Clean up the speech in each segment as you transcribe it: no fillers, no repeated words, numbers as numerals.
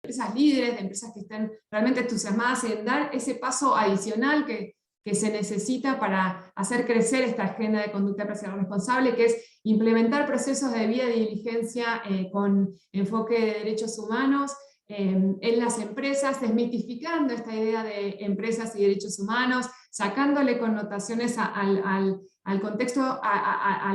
empresas líderes, de empresas que estén realmente entusiasmadas en dar ese paso adicional que se necesita para hacer crecer esta agenda de conducta empresarial responsable, que es implementar procesos de debida diligencia con enfoque de derechos humanos en las empresas, desmitificando esta idea de empresas y derechos humanos, sacándole connotaciones al contexto, a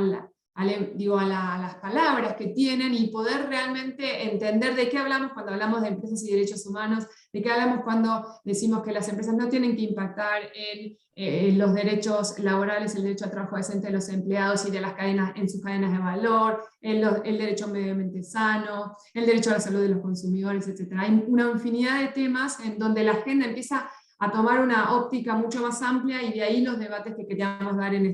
las palabras que tienen, y poder realmente entender de qué hablamos cuando hablamos de empresas y derechos humanos, de qué hablamos cuando decimos que las empresas no tienen que impactar en los derechos laborales, el derecho al trabajo decente de los empleados y de las cadenas, en sus cadenas de valor, el derecho a un medio ambiente sano, el derecho a la salud de los consumidores, etc. Hay una infinidad de temas en donde la agenda empieza a tomar una óptica mucho más amplia, y de ahí los debates que queríamos dar en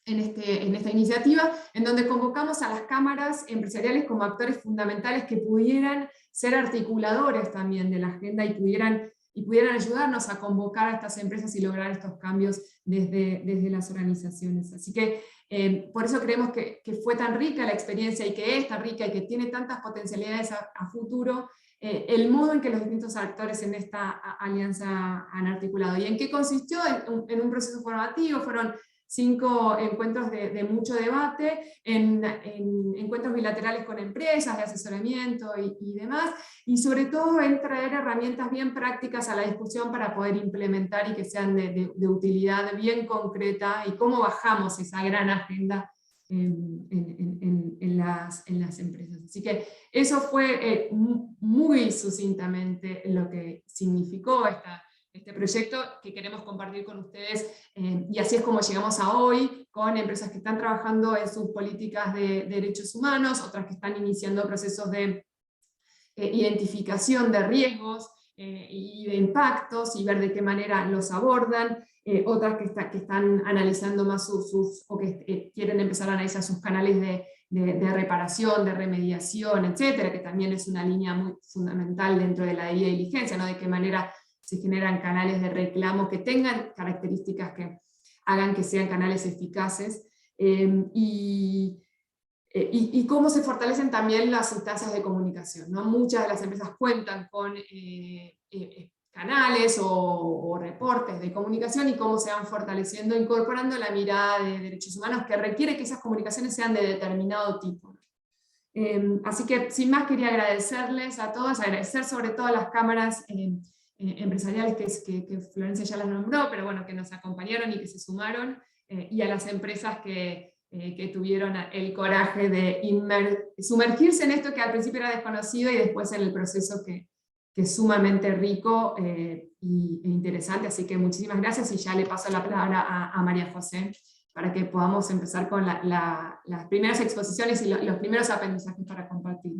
esta iniciativa, en donde convocamos a las cámaras empresariales como actores fundamentales que pudieran ser articuladores también de la agenda, y pudieran ayudarnos a convocar a estas empresas y lograr estos cambios desde las organizaciones. Así que por eso creemos que fue tan rica la experiencia, y que es tan rica, y que tiene tantas potencialidades a futuro, el modo en que los distintos actores en esta alianza han articulado. ¿Y en qué consistió? En un proceso formativo. Fueron 5 encuentros de mucho debate, en encuentros bilaterales con empresas, de asesoramiento y demás, y sobre todo en traer herramientas bien prácticas a la discusión para poder implementar y que sean de utilidad bien concreta, y cómo bajamos esa gran agenda en las empresas. Así que eso fue muy sucintamente lo que significó este proyecto que queremos compartir con ustedes, y así es como llegamos a hoy, con empresas que están trabajando en sus políticas de derechos humanos, otras que están iniciando procesos de identificación de riesgos y de impactos, y ver de qué manera los abordan, otras que están analizando más o que quieren empezar a analizar sus canales de reparación, de remediación, etcétera, que también es una línea muy fundamental dentro de la debida diligencia, ¿no? De qué manera se generan canales de reclamo que tengan características que hagan que sean canales eficaces, y cómo se fortalecen también las instancias de comunicación, ¿no? Muchas de las empresas cuentan con canales o reportes de comunicación, y cómo se van fortaleciendo, incorporando la mirada de derechos humanos que requiere que esas comunicaciones sean de determinado tipo. Así que sin más quería agradecerles a todos, agradecer sobre todo a las cámaras empresariales que Florencia ya las nombró, pero bueno, que nos acompañaron y que se sumaron, y a las empresas que tuvieron el coraje de sumergirse en esto que al principio era desconocido, y después en el proceso que es sumamente rico e interesante. Así que muchísimas gracias, y ya le paso la palabra a María José para que podamos empezar con las primeras exposiciones y los primeros aprendizajes para compartir.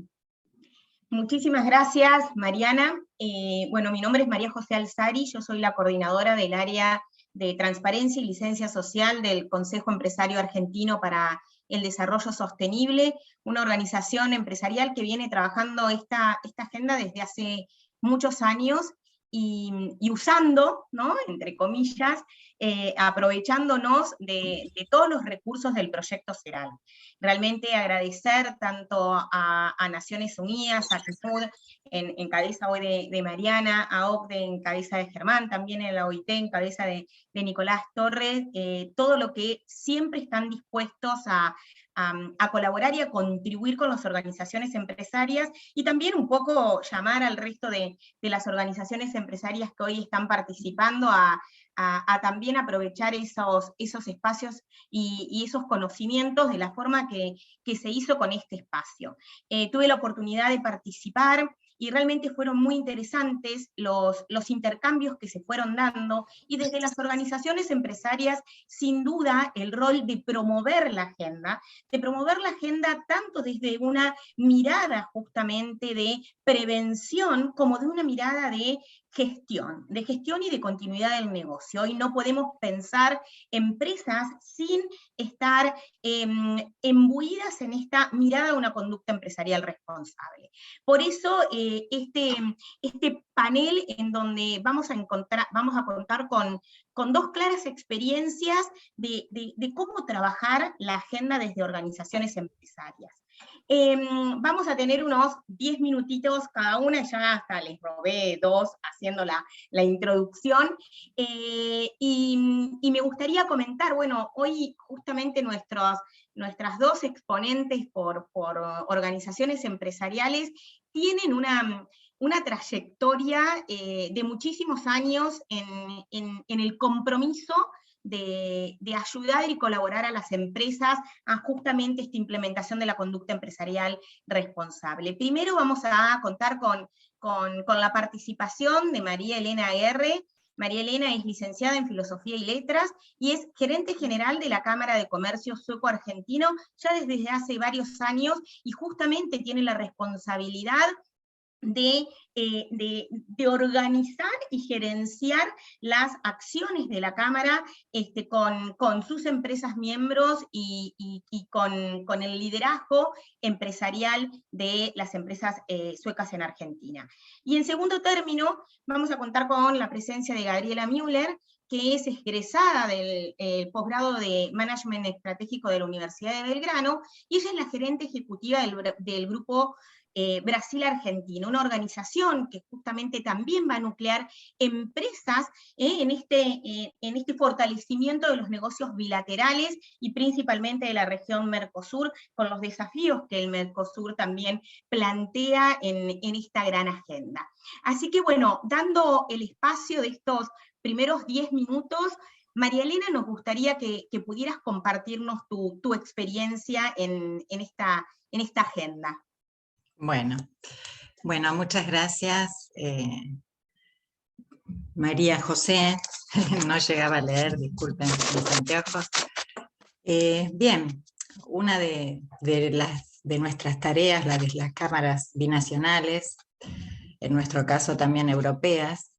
Muchísimas gracias, Mariana. Bueno, mi nombre es María José Alzari, yo soy la coordinadora del área de Transparencia y Licencia Social del Consejo Empresario Argentino para el Desarrollo Sostenible, una organización empresarial que viene trabajando esta agenda desde hace muchos años, y usando, ¿no?, entre comillas, aprovechándonos de todos los recursos del proyecto CERAL. Realmente agradecer tanto a Naciones Unidas, a CNUD, en cabeza hoy de Mariana, a OCDE en cabeza de Germán, también en la OIT en cabeza de Nicolás Torres, todo lo que siempre están dispuestos a colaborar y a contribuir con las organizaciones empresarias, y también un poco llamar al resto de las organizaciones empresarias que hoy están participando a también aprovechar esos espacios y esos conocimientos de la forma que se hizo con este espacio. Tuve la oportunidad de participar, y realmente fueron muy interesantes los intercambios que se fueron dando, y desde las organizaciones empresarias, sin duda, el rol de promover la agenda tanto desde una mirada justamente de prevención, como de una mirada de gestión y de continuidad del negocio. Hoy no podemos pensar empresas sin estar embuidas en esta mirada de una conducta empresarial responsable. Por eso este panel en donde vamos a contar con dos claras experiencias de cómo trabajar la agenda desde organizaciones empresarias. Vamos a tener unos 10 minutitos cada una, ya hasta les robé 2 haciendo la introducción, y me gustaría comentar, bueno, hoy justamente nuestras 2 exponentes por organizaciones empresariales tienen una trayectoria de muchísimos años en el compromiso de ayudar y colaborar a las empresas a justamente esta implementación de la conducta empresarial responsable. Primero vamos a contar con la participación de María Elena R. María Elena es licenciada en Filosofía y Letras y es gerente general de la Cámara de Comercio Sueco-Argentino ya desde hace varios años, y justamente tiene la responsabilidad de organizar y gerenciar las acciones de la Cámara con sus empresas miembros y con el liderazgo empresarial de las empresas suecas en Argentina. Y en segundo término, vamos a contar con la presencia de Gabriela Müller, que es egresada del posgrado de Management Estratégico de la Universidad de Belgrano, y ella es la gerente ejecutiva del grupo Brasil Argentino, una organización que justamente también va a nuclear empresas en este fortalecimiento de los negocios bilaterales y principalmente de la región Mercosur, con los desafíos que el Mercosur también plantea en esta gran agenda. Así que bueno, dando el espacio de estos primeros 10 minutos, María Elena, nos gustaría que pudieras compartirnos tu experiencia en esta agenda. Bueno, muchas gracias, María José. No llegaba a leer, disculpen mis anteojos. Bien, una de nuestras tareas, la de las cámaras binacionales, en nuestro caso también europeas,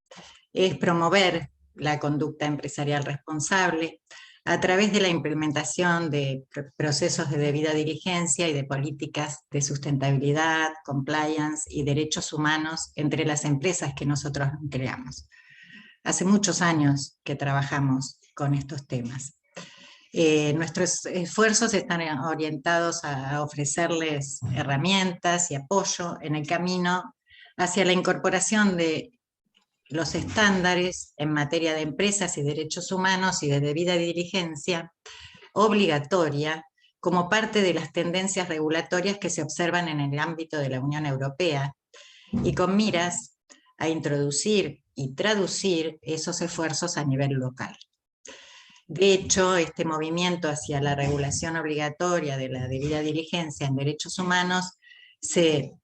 es promover la conducta empresarial responsable a través de la implementación de procesos de debida diligencia y de políticas de sustentabilidad, compliance y derechos humanos entre las empresas que nosotros creamos. Hace muchos años que trabajamos con estos temas. Nuestros esfuerzos están orientados a ofrecerles herramientas y apoyo en el camino hacia la incorporación de los estándares en materia de empresas y derechos humanos y de debida diligencia obligatoria como parte de las tendencias regulatorias que se observan en el ámbito de la Unión Europea, y con miras a introducir y traducir esos esfuerzos a nivel local. De hecho, este movimiento hacia la regulación obligatoria de la debida diligencia en derechos humanos se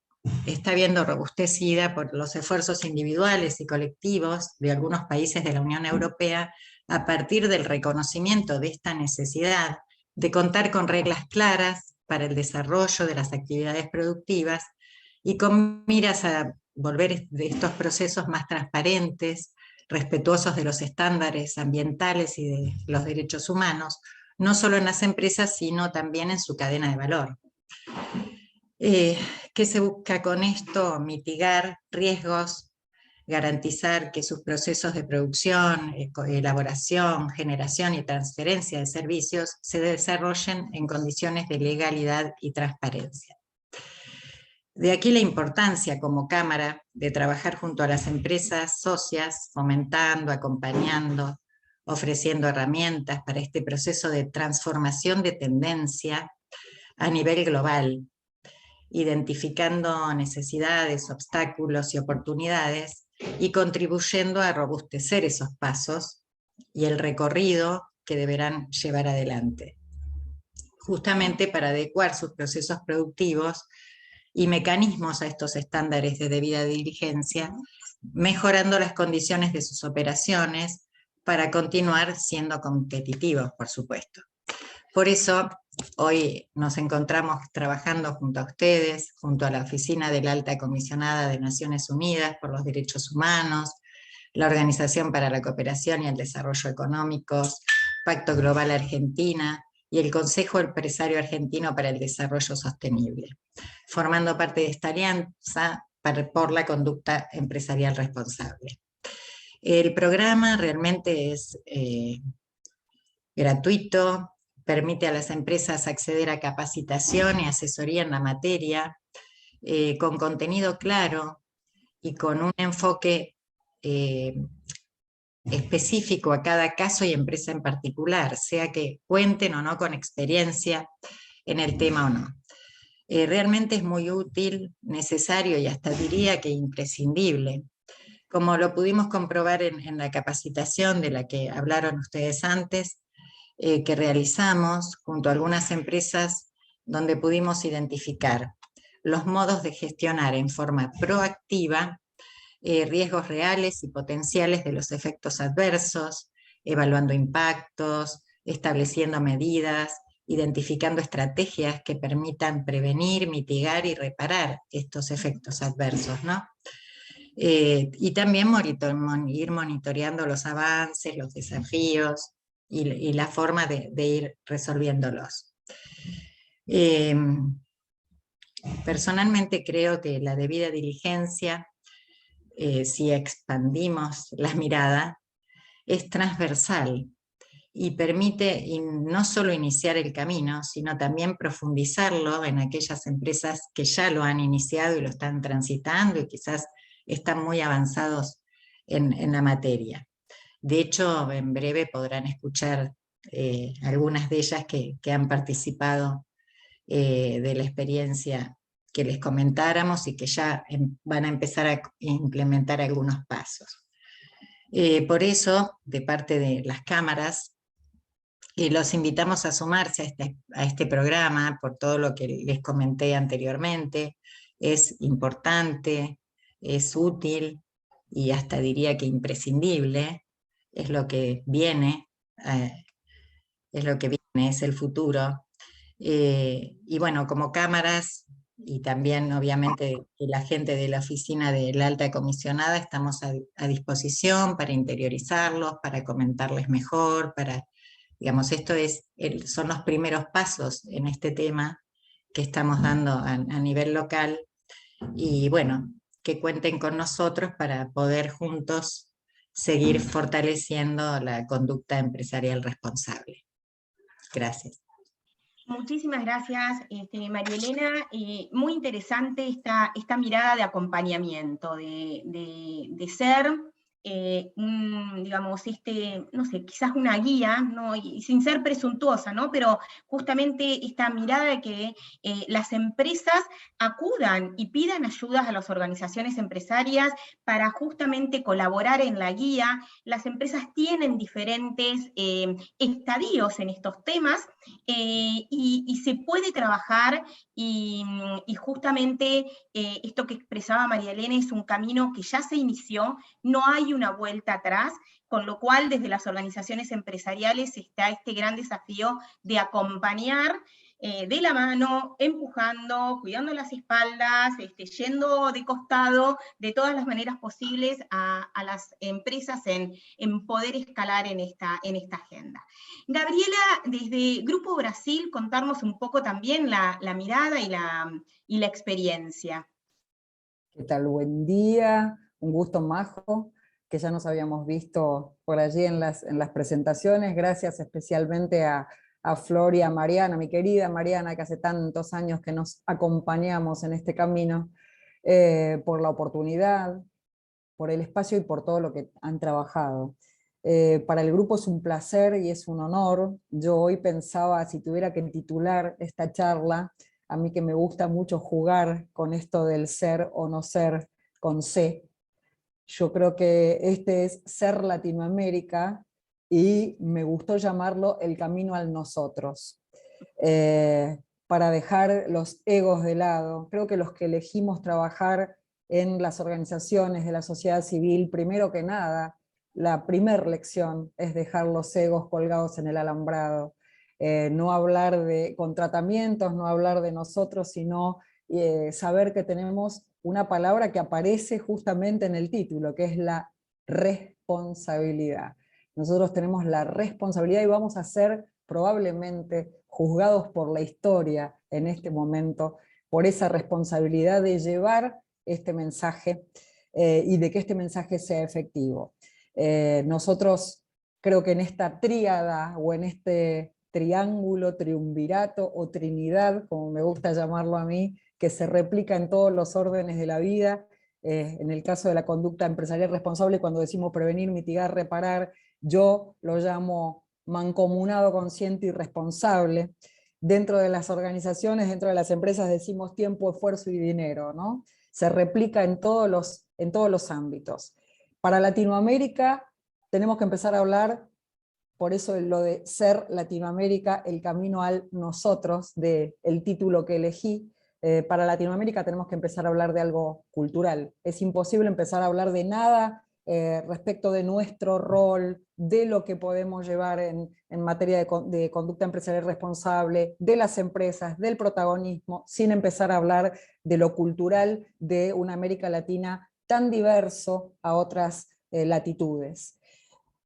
está viendo robustecida por los esfuerzos individuales y colectivos de algunos países de la Unión Europea a partir del reconocimiento de esta necesidad de contar con reglas claras para el desarrollo de las actividades productivas y con miras a volver estos procesos más transparentes, respetuosos de los estándares ambientales y de los derechos humanos, no solo en las empresas, sino también en su cadena de valor. ¿Qué se busca con esto? Mitigar riesgos, garantizar que sus procesos de producción, elaboración, generación y transferencia de servicios se desarrollen en condiciones de legalidad y transparencia. De aquí la importancia como Cámara de trabajar junto a las empresas socias, fomentando, acompañando, ofreciendo herramientas para este proceso de transformación de tendencia a nivel global, identificando necesidades, obstáculos y oportunidades y contribuyendo a robustecer esos pasos y el recorrido que deberán llevar adelante, justamente para adecuar sus procesos productivos y mecanismos a estos estándares de debida diligencia, mejorando las condiciones de sus operaciones para continuar siendo competitivos, por supuesto. Por eso, hoy nos encontramos trabajando junto a ustedes, junto a la Oficina de la Alta Comisionada de Naciones Unidas por los Derechos Humanos, la Organización para la Cooperación y el Desarrollo Económico, Pacto Global Argentina y el Consejo Empresario Argentino para el Desarrollo Sostenible, formando parte de esta alianza por la conducta empresarial responsable. El programa realmente es gratuito, permite a las empresas acceder a capacitación y asesoría en la materia, con contenido claro y con un enfoque específico a cada caso y empresa en particular, sea que cuenten o no con experiencia en el tema o no. Realmente es muy útil, necesario y hasta diría que imprescindible. Como lo pudimos comprobar en la capacitación de la que hablaron ustedes antes, que realizamos junto a algunas empresas donde pudimos identificar los modos de gestionar en forma proactiva riesgos reales y potenciales de los efectos adversos, evaluando impactos, estableciendo medidas, identificando estrategias que permitan prevenir, mitigar y reparar estos efectos adversos, ¿no? Y también ir monitoreando los avances, los desafíos y la forma de ir resolviéndolos. Personalmente creo que la debida diligencia, si expandimos la mirada, es transversal y permite no solo iniciar el camino, sino también profundizarlo en aquellas empresas que ya lo han iniciado y lo están transitando y quizás están muy avanzados en la materia. De hecho, en breve podrán escuchar algunas de ellas que han participado de la experiencia que les comentáramos y que ya van a empezar a implementar algunos pasos. Por eso, de parte de las cámaras, los invitamos a sumarse a este programa por todo lo que les comenté anteriormente. Es importante, es útil y hasta diría que imprescindible. Es lo que viene, es el futuro. Y bueno, como cámaras y también obviamente la gente de la oficina de la alta comisionada estamos a disposición para interiorizarlos, para comentarles mejor, digamos, son los primeros pasos en este tema que estamos dando a nivel local y bueno, que cuenten con nosotros para poder juntos seguir fortaleciendo la conducta empresarial responsable. Gracias. Muchísimas gracias, María Elena. Muy interesante esta mirada de acompañamiento, de ser, digamos, no sé, quizás una guía, ¿no? Y sin ser presuntuosa, ¿no? Pero justamente esta mirada de que las empresas acudan y pidan ayudas a las organizaciones empresarias para justamente colaborar en la guía. Las empresas tienen diferentes estadios en estos temas, y se puede trabajar, y justamente esto que expresaba María Elena es un camino que ya se inició, no hay una vuelta atrás, con lo cual desde las organizaciones empresariales está este gran desafío de acompañar de la mano, empujando, cuidando las espaldas, yendo de costado, de todas las maneras posibles a las empresas en poder escalar en esta agenda. Gabriela, desde Grupo Brasil, contarnos un poco también la mirada y la experiencia. ¿Qué tal? Buen día, un gusto, Majo, que ya nos habíamos visto por allí en las presentaciones. Gracias especialmente a Flor y a Mariana, mi querida Mariana, que hace tantos años que nos acompañamos en este camino, por la oportunidad, por el espacio y por todo lo que han trabajado. Para el grupo es un placer y es un honor. Yo hoy pensaba, si tuviera que titular esta charla, a mí que me gusta mucho jugar con esto del ser o no ser con C, yo creo que este es Ser Latinoamérica, y me gustó llamarlo El Camino al Nosotros, para dejar los egos de lado. Creo que los que elegimos trabajar en las organizaciones de la sociedad civil, primero que nada, la primera lección es dejar los egos colgados en el alambrado. No hablar con tratamientos, no hablar de nosotros, sino saber que tenemos una palabra que aparece justamente en el título, que es la responsabilidad. Nosotros tenemos la responsabilidad y vamos a ser probablemente juzgados por la historia en este momento, por esa responsabilidad de llevar este mensaje y de que este mensaje sea efectivo. Nosotros creo que en esta tríada o en este triángulo, triunvirato o trinidad, como me gusta llamarlo a mí, que se replica en todos los órdenes de la vida. En el caso de la conducta empresarial responsable, cuando decimos prevenir, mitigar, reparar, yo lo llamo mancomunado, consciente y responsable. Dentro de las organizaciones, dentro de las empresas decimos tiempo, esfuerzo y dinero, ¿no? Se replica en todos los ámbitos. Para Latinoamérica tenemos que empezar a hablar, por eso lo de ser Latinoamérica, el camino al nosotros, del título que elegí. Para Latinoamérica tenemos que empezar a hablar de algo cultural. Es imposible empezar a hablar de nada respecto de nuestro rol, de lo que podemos llevar en materia de conducta empresarial responsable, de las empresas, del protagonismo, sin empezar a hablar de lo cultural de una América Latina tan diverso a otras latitudes.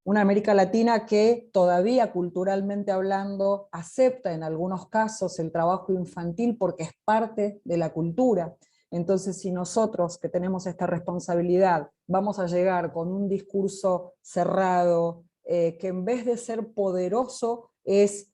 Una América Latina que todavía culturalmente hablando acepta en algunos casos el trabajo infantil porque es parte de la cultura. Entonces, si nosotros que tenemos esta responsabilidad vamos a llegar con un discurso cerrado, que en vez de ser poderoso es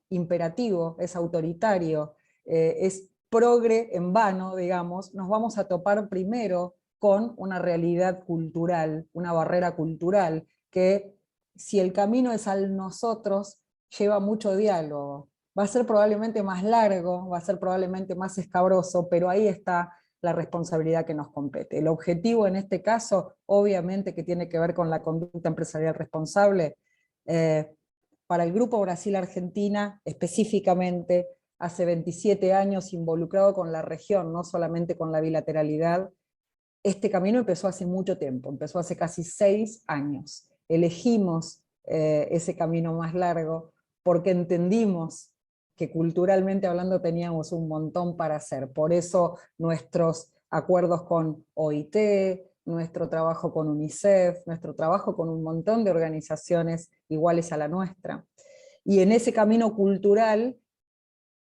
imperativo, es autoritario, es progre en vano, digamos, nos vamos a topar primero con una realidad cultural, una barrera cultural, que si el camino es al nosotros, lleva mucho diálogo. Va a ser probablemente más largo, va a ser probablemente más escabroso, pero ahí está la responsabilidad que nos compete. El objetivo en este caso, obviamente que tiene que ver con la conducta empresarial responsable, para el Grupo Brasil-Argentina, específicamente, hace 27 años involucrado con la región, no solamente con la bilateralidad. Este camino empezó hace mucho tiempo, empezó hace casi 6 años. Elegimos ese camino más largo porque entendimos que culturalmente hablando teníamos un montón para hacer. Por eso nuestros acuerdos con OIT, nuestro trabajo con UNICEF, nuestro trabajo con un montón de organizaciones iguales a la nuestra. Y en ese camino cultural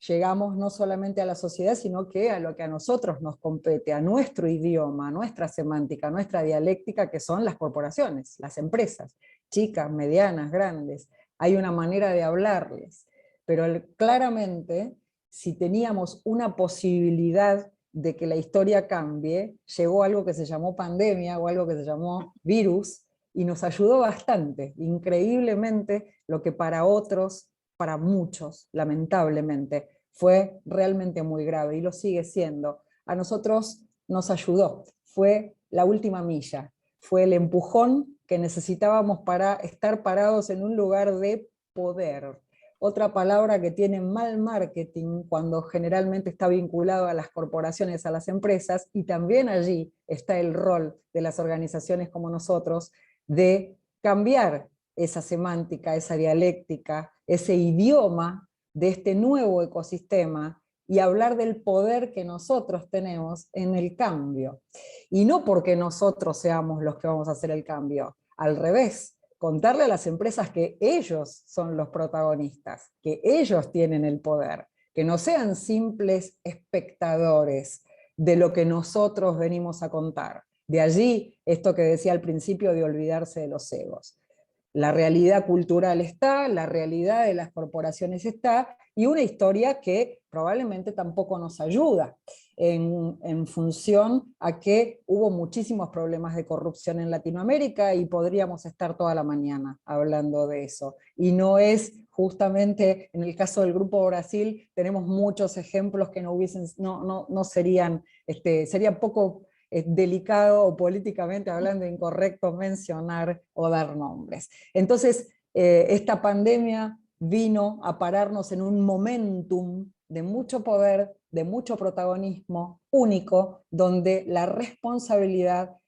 llegamos no solamente a la sociedad, sino que a lo que a nosotros nos compete, a nuestro idioma, a nuestra semántica, a nuestra dialéctica, que son las corporaciones, las empresas, chicas, medianas, grandes. Hay una manera de hablarles, pero claramente, si teníamos una posibilidad de que la historia cambie, llegó algo que se llamó pandemia, o algo que se llamó virus, y nos ayudó bastante, increíblemente, lo que para otros, para muchos, lamentablemente, fue realmente muy grave, y lo sigue siendo. A nosotros nos ayudó, fue la última milla, fue el empujón que necesitábamos para estar parados en un lugar de poder. Otra palabra que tiene mal marketing cuando generalmente está vinculado a las corporaciones, a las empresas, y también allí está el rol de las organizaciones como nosotros, de cambiar esa semántica, esa dialéctica, ese idioma de este nuevo ecosistema y hablar del poder que nosotros tenemos en el cambio. Y no porque nosotros seamos los que vamos a hacer el cambio, al revés, contarle a las empresas que ellos son los protagonistas, que ellos tienen el poder, que no sean simples espectadores de lo que nosotros venimos a contar. De allí esto que decía al principio de olvidarse de los egos. La realidad cultural está, la realidad de las corporaciones está, y una historia que probablemente tampoco nos ayuda, en función a que hubo muchísimos problemas de corrupción en Latinoamérica, y podríamos estar toda la mañana hablando de eso. Y no es justamente, en el caso del Grupo Brasil, tenemos muchos ejemplos que no serían, sería poco delicado o políticamente hablando incorrecto mencionar o dar nombres. Entonces, esta pandemia vino a pararnos en un momentum de mucho poder, de mucho protagonismo único, donde la responsabilidad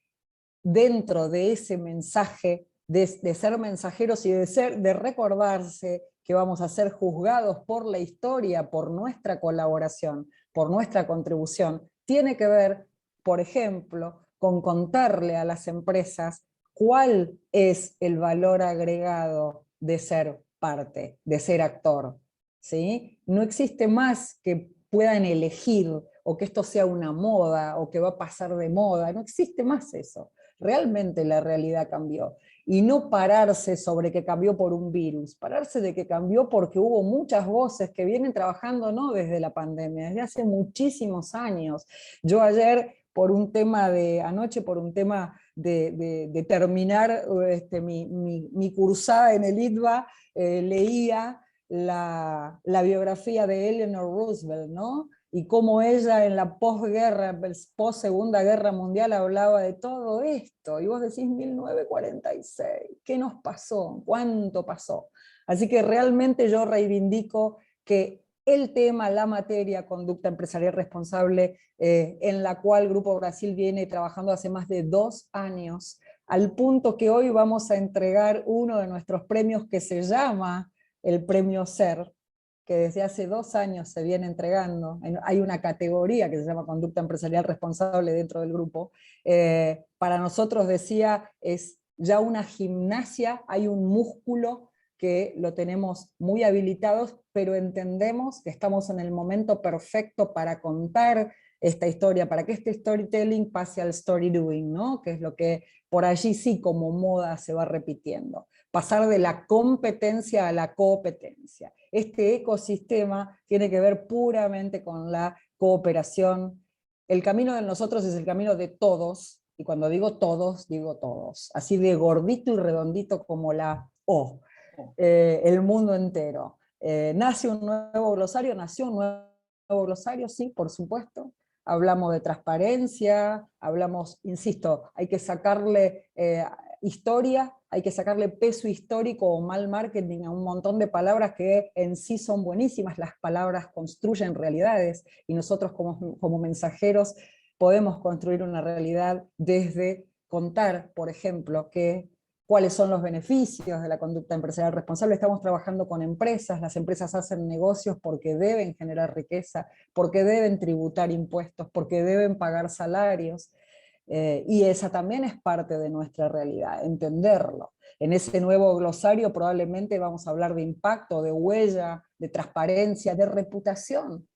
dentro de ese mensaje, de ser mensajeros y de recordarse que vamos a ser juzgados por la historia, por nuestra colaboración, por nuestra contribución, tiene que ver, por ejemplo, con contarle a las empresas cuál es el valor agregado de ser parte, de ser actor, ¿sí? No existe más que puedan elegir, o que esto sea una moda, o que va a pasar de moda, no existe más eso. realmente la realidad cambió. Y no pararse sobre que cambió por un virus, pararse de que cambió porque hubo muchas voces que vienen trabajando no desde la pandemia, desde hace muchísimos años. Yo ayer, anoche por un tema de terminar mi cursada en el ITBA, leía la biografía de Eleanor Roosevelt, ¿no? Y cómo ella en la posguerra, post-segunda guerra mundial hablaba de todo esto, y vos decís 1946, ¿qué nos pasó? ¿Cuánto pasó? Así que realmente yo reivindico que el tema, la materia, conducta empresarial responsable, en la cual Grupo Brasil viene trabajando hace más de 2 años, al punto que hoy vamos a entregar uno de nuestros premios que se llama el Premio SER, que desde hace 2 años se viene entregando. Hay una categoría que se llama Conducta Empresarial Responsable dentro del grupo. Para nosotros, decía, es ya una gimnasia, hay un músculo que lo tenemos muy habilitados, pero entendemos que estamos en el momento perfecto para contar esta historia, para que este storytelling pase al story doing, ¿no? Que es lo que por allí sí como moda se va repitiendo. Pasar de la competencia a la competencia. Este ecosistema tiene que ver puramente con la cooperación. El camino de nosotros es el camino de todos, y cuando digo todos, así de gordito y redondito como la O, el mundo entero. Nació un nuevo glosario, sí, por supuesto. Hablamos de transparencia, hablamos, insisto, hay que sacarle historia, hay que sacarle peso histórico o mal marketing a un montón de palabras que en sí son buenísimas. Las palabras construyen realidades, y nosotros como mensajeros podemos construir una realidad desde contar, por ejemplo, cuáles son los beneficios de la conducta empresarial responsable. Estamos trabajando con empresas, las empresas hacen negocios porque deben generar riqueza, porque deben tributar impuestos, porque deben pagar salarios, y esa también es parte de nuestra realidad, entenderlo. En ese nuevo glosario probablemente vamos a hablar de impacto, de huella, de transparencia, de reputación,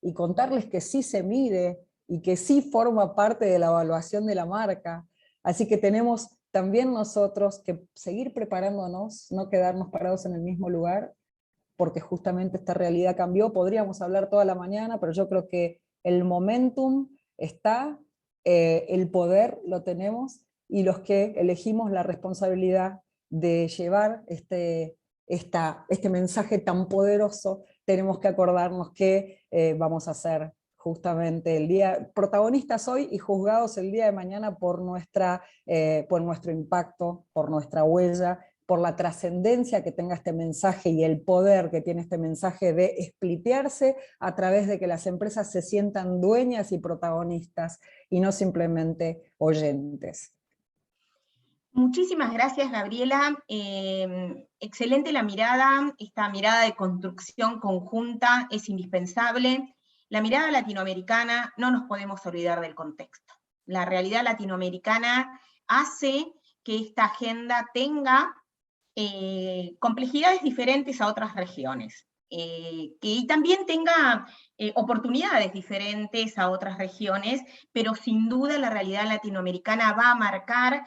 y contarles que sí se mide, y que sí forma parte de la evaluación de la marca. Así que tenemos también nosotros que seguir preparándonos, no quedarnos parados en el mismo lugar, porque justamente esta realidad cambió. Podríamos hablar toda la mañana, pero yo creo que el momentum está, el poder lo tenemos, y los que elegimos la responsabilidad de llevar este mensaje tan poderoso, tenemos que acordarnos que vamos a ser justamente el día, protagonistas hoy y juzgados el día de mañana por nuestro impacto, por nuestra huella, por la trascendencia que tenga este mensaje y el poder que tiene este mensaje de esplitearse a través de que las empresas se sientan dueñas y protagonistas y no simplemente oyentes. Muchísimas gracias, Gabriela. Excelente la mirada, esta mirada de construcción conjunta es indispensable. La mirada latinoamericana, no nos podemos olvidar del contexto. La realidad latinoamericana hace que esta agenda tenga complejidades diferentes a otras regiones, y también tenga oportunidades diferentes a otras regiones, pero sin duda la realidad latinoamericana va a marcar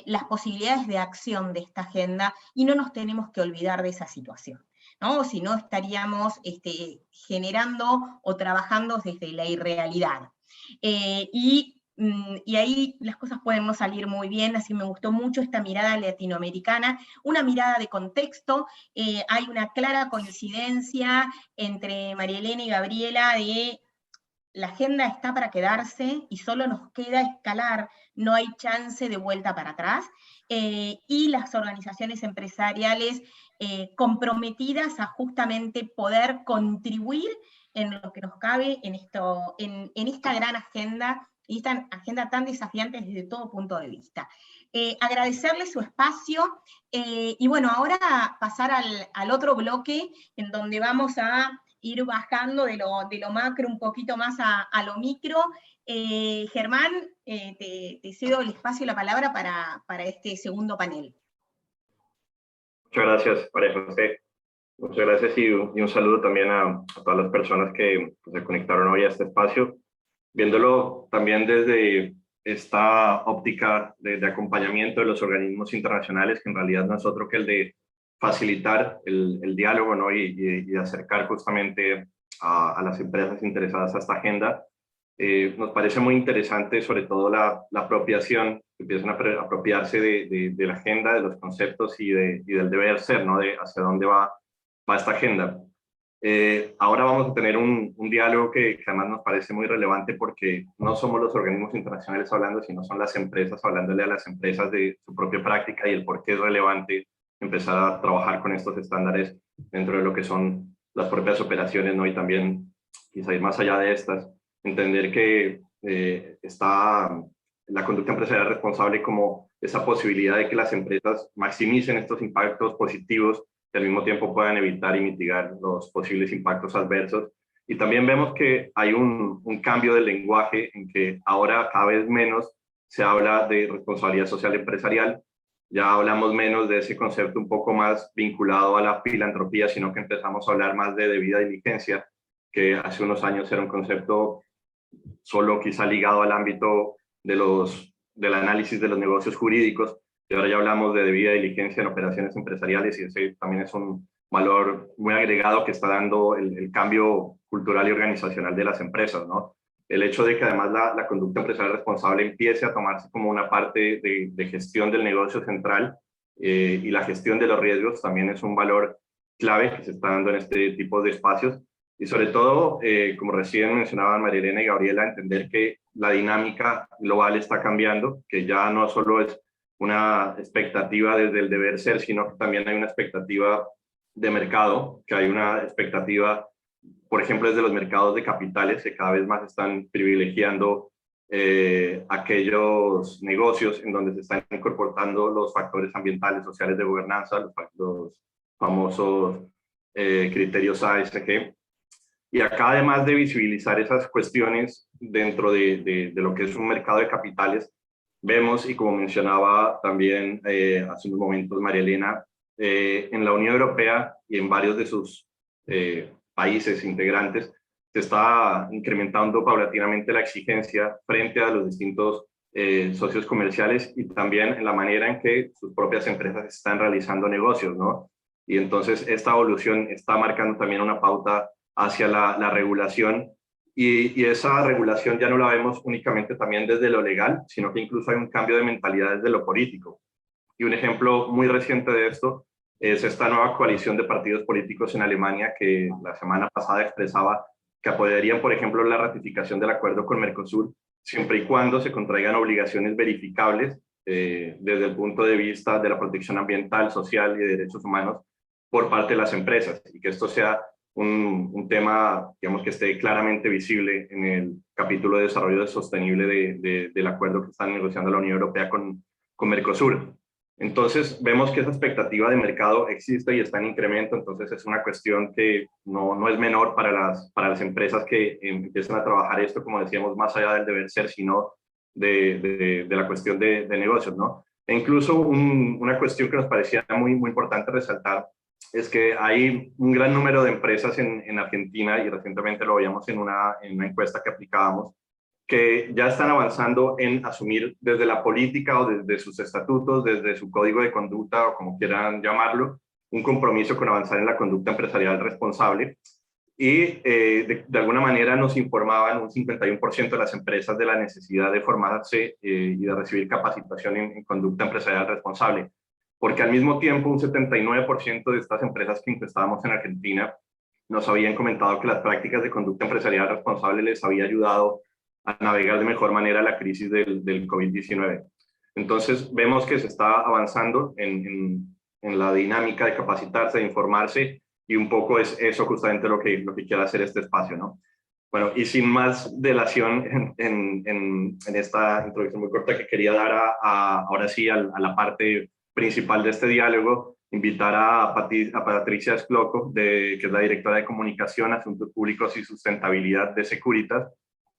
las posibilidades de acción de esta agenda, y no nos tenemos que olvidar de esa situación, ¿no? Si no estaríamos generando o trabajando desde la irrealidad. Y ahí las cosas pueden no salir muy bien, así me gustó mucho esta mirada latinoamericana, una mirada de contexto. Hay una clara coincidencia entre María Elena y Gabriela de la agenda está para quedarse y solo nos queda escalar, no hay chance de vuelta para atrás, y las organizaciones empresariales comprometidas a justamente poder contribuir en lo que nos cabe en esta gran agenda, y esta agenda tan desafiante desde todo punto de vista. Agradecerle su espacio, y bueno, ahora pasar al otro bloque, en donde vamos a ir bajando de lo macro un poquito más a lo micro. Germán, te cedo el espacio y la palabra para este segundo panel. Muchas gracias, María José. Muchas gracias, y un saludo también a todas las personas que se conectaron hoy a este espacio. Viéndolo también desde esta óptica de acompañamiento de los organismos internacionales, que en realidad no es otro que el de facilitar el diálogo, ¿no? y acercar justamente a las empresas interesadas a esta agenda. Nos parece muy interesante, sobre todo la apropiación, que empiezan a apropiarse de la agenda, de los conceptos y del deber ser, ¿no? De hacia dónde va esta agenda. Ahora vamos a tener un diálogo que además nos parece muy relevante, porque no somos los organismos internacionales hablando, sino son las empresas hablándole a las empresas de su propia práctica y el por qué es relevante empezar a trabajar con estos estándares dentro de lo que son las propias operaciones, ¿no? Y también quizá ir más allá de estas, entender que está la conducta empresarial responsable como esa posibilidad de que las empresas maximicen estos impactos positivos y al mismo tiempo puedan evitar y mitigar los posibles impactos adversos. Y también vemos que hay un cambio del lenguaje en que ahora cada vez menos se habla de responsabilidad social empresarial. Ya hablamos menos de ese concepto un poco más vinculado a la filantropía, sino que empezamos a hablar más de debida diligencia, que hace unos años era un concepto solo quizá ligado al ámbito del análisis de los negocios jurídicos, y ahora ya hablamos de debida diligencia en operaciones empresariales, y ese también es un valor muy agregado que está dando el cambio cultural y organizacional de las empresas, ¿no? El hecho de que además la conducta empresarial responsable empiece a tomarse como una parte de gestión del negocio central, y la gestión de los riesgos también es un valor clave que se está dando en este tipo de espacios. Y sobre todo, como recién mencionaban María Elena y Gabriela, entender que la dinámica global está cambiando, que ya no solo es una expectativa desde el deber ser, sino que también hay una expectativa de mercado, que hay una expectativa, por ejemplo, desde los mercados de capitales, que cada vez más están privilegiando aquellos negocios en donde se están incorporando los factores ambientales, sociales, de gobernanza, los famosos criterios ASG. Y acá, además de visibilizar esas cuestiones dentro de lo que es un mercado de capitales, vemos, y como mencionaba también hace unos momentos María Elena, en la Unión Europea y en varios de sus países integrantes, se está incrementando paulatinamente la exigencia frente a los distintos socios comerciales, y también en la manera en que sus propias empresas están realizando negocios, ¿no? Y entonces esta evolución está marcando también una pauta hacia la regulación, y esa regulación ya no la vemos únicamente también desde lo legal, sino que incluso hay un cambio de mentalidad desde lo político. Y un ejemplo muy reciente de esto es esta nueva coalición de partidos políticos en Alemania, que la semana pasada expresaba que apoyarían, por ejemplo, la ratificación del acuerdo con Mercosur, siempre y cuando se contraigan obligaciones verificables desde el punto de vista de la protección ambiental, social y de derechos humanos por parte de las empresas, y que esto sea un tema, digamos, que esté claramente visible en el capítulo de desarrollo sostenible del acuerdo que están negociando la Unión Europea con Mercosur. Entonces vemos que esa expectativa de mercado existe y está en incremento. Entonces es una cuestión que no es menor para las empresas que empiezan a trabajar esto, como decíamos, más allá del deber ser, sino de la cuestión de negocios, ¿no? E incluso una cuestión que nos parecía muy importante resaltar es que hay un gran número de empresas en Argentina, y recientemente lo veíamos en una encuesta que aplicábamos, que ya están avanzando en asumir desde la política o desde sus estatutos, desde su código de conducta o como quieran llamarlo, un compromiso con avanzar en la conducta empresarial responsable. Y de alguna manera nos informaban un 51% de las empresas de la necesidad de formarse y de recibir capacitación en conducta empresarial responsable. Porque al mismo tiempo un 79% de estas empresas que encuestábamos en Argentina nos habían comentado que las prácticas de conducta empresarial responsable les había ayudado a navegar de mejor manera la crisis del COVID-19. Entonces vemos que se está avanzando en la dinámica de capacitarse, de informarse, y un poco es eso justamente lo que quiere hacer este espacio, ¿no? Bueno, y sin más dilación en esta introducción muy corta que quería dar ahora sí a la parte principal de este diálogo, invitar a Patricia Escloco, que es la directora de Comunicación, Asuntos Públicos y Sustentabilidad de Securitas,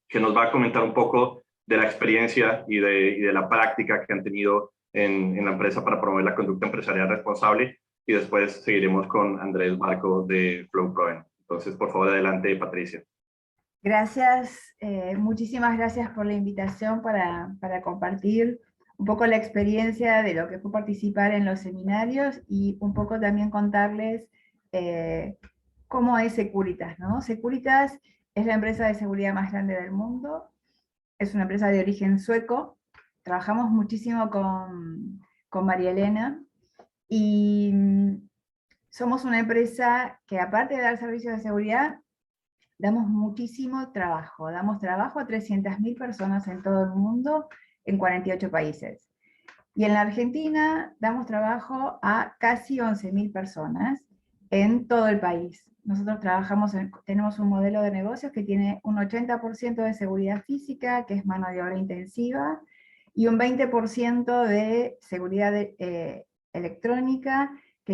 que nos va a comentar un poco de la experiencia y de la práctica que han tenido en la empresa para promover la conducta empresarial responsable, y después seguiremos con Andrés Barco de Flow Proven. Entonces, por favor, adelante, Patricia. Gracias, muchísimas gracias por la invitación para compartir un poco la experiencia de lo que fue participar en los seminarios y un poco también contarles cómo es Securitas, ¿no? Securitas es la empresa de seguridad más grande del mundo, es una empresa de origen sueco, trabajamos muchísimo con María Elena, y somos una empresa que, aparte de dar servicios de seguridad, damos muchísimo trabajo. Damos trabajo a 300.000 personas en todo el mundo, en 48 países. Y en la Argentina damos trabajo a casi 11.000 personas en todo el país. Nosotros tenemos un modelo de negocios que tiene un 80% de seguridad física, que es mano de obra intensiva, y un 20% de seguridad electrónica, que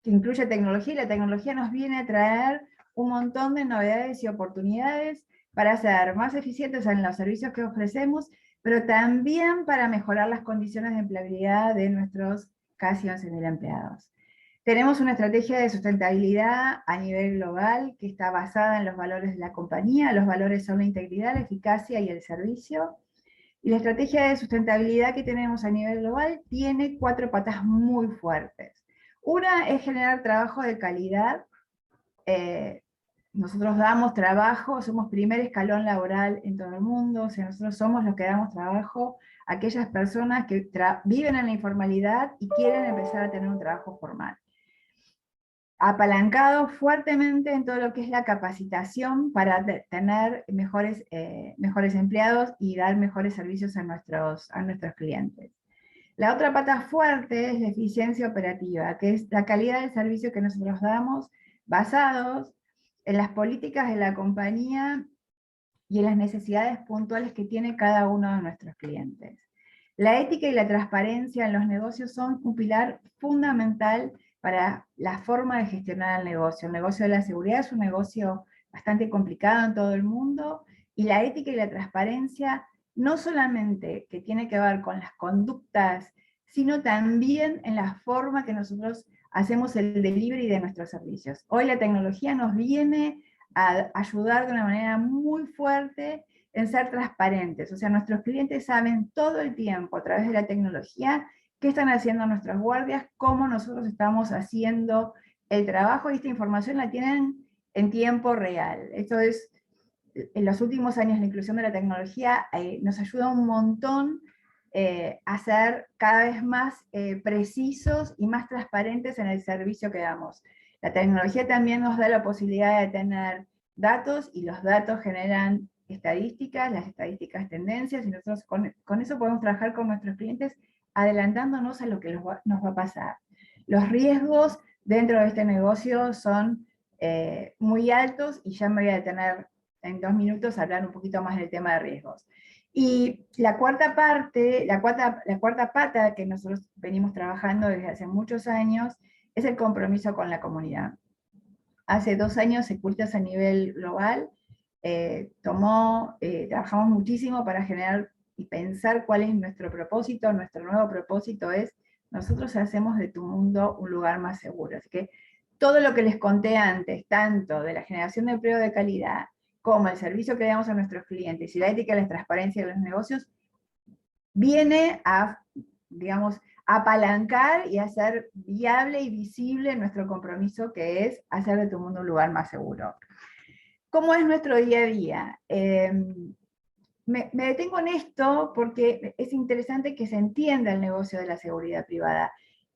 incluye tecnología, y la tecnología nos viene a traer un montón de novedades y oportunidades para ser más eficientes en los servicios que ofrecemos, pero también para mejorar las condiciones de empleabilidad de nuestros casi 11.000 empleados. Tenemos una estrategia de sustentabilidad a nivel global que está basada en los valores de la compañía. Los valores son la integridad, la eficacia y el servicio. Y la estrategia de sustentabilidad que tenemos a nivel global tiene 4 patas muy fuertes. Una es generar trabajo de calidad. Nosotros damos trabajo, somos primer escalón laboral en todo el mundo, o sea, nosotros somos los que damos trabajo a aquellas personas que viven en la informalidad y quieren empezar a tener un trabajo formal. Apalancado fuertemente en todo lo que es la capacitación para tener mejores empleados y dar mejores servicios a nuestros clientes. La otra pata fuerte es la eficiencia operativa, que es la calidad del servicio que nosotros damos, basados en las políticas de la compañía y en las necesidades puntuales que tiene cada uno de nuestros clientes. La ética y la transparencia en los negocios son un pilar fundamental para la forma de gestionar el negocio. El negocio de la seguridad es un negocio bastante complicado en todo el mundo, y la ética y la transparencia no solamente que tiene que ver con las conductas, sino también en la forma que nosotros hacemos el delivery de nuestros servicios. Hoy la tecnología nos viene a ayudar de una manera muy fuerte en ser transparentes. O sea, nuestros clientes saben todo el tiempo a través de la tecnología qué están haciendo nuestras guardias, cómo nosotros estamos haciendo el trabajo, y esta información la tienen en tiempo real. Esto es, en los últimos años la inclusión de la tecnología nos ayuda un montón a ser cada vez más precisos y más transparentes en el servicio que damos. La tecnología también nos da la posibilidad de tener datos, y los datos generan estadísticas, las estadísticas tendencias, y nosotros con eso podemos trabajar con nuestros clientes adelantándonos a lo que nos va a pasar. Los riesgos dentro de este negocio son muy altos, y ya me voy a detener en 2 minutos a hablar un poquito más del tema de riesgos. Y la cuarta pata que nosotros venimos trabajando desde hace muchos años es el compromiso con la comunidad. Hace 2 años Securitas a nivel global trabajamos muchísimo para generar y pensar cuál es nuestro propósito. Nuestro nuevo propósito es: nosotros hacemos de tu mundo un lugar más seguro. Así que todo lo que les conté antes, tanto de la generación de empleo de calidad, como el servicio que damos a nuestros clientes y la ética y la transparencia de los negocios, viene a, digamos, apalancar y hacer viable y visible nuestro compromiso, que es hacer de tu mundo un lugar más seguro. ¿Cómo es nuestro día a día? Me detengo en esto porque es interesante que se entienda el negocio de la seguridad privada.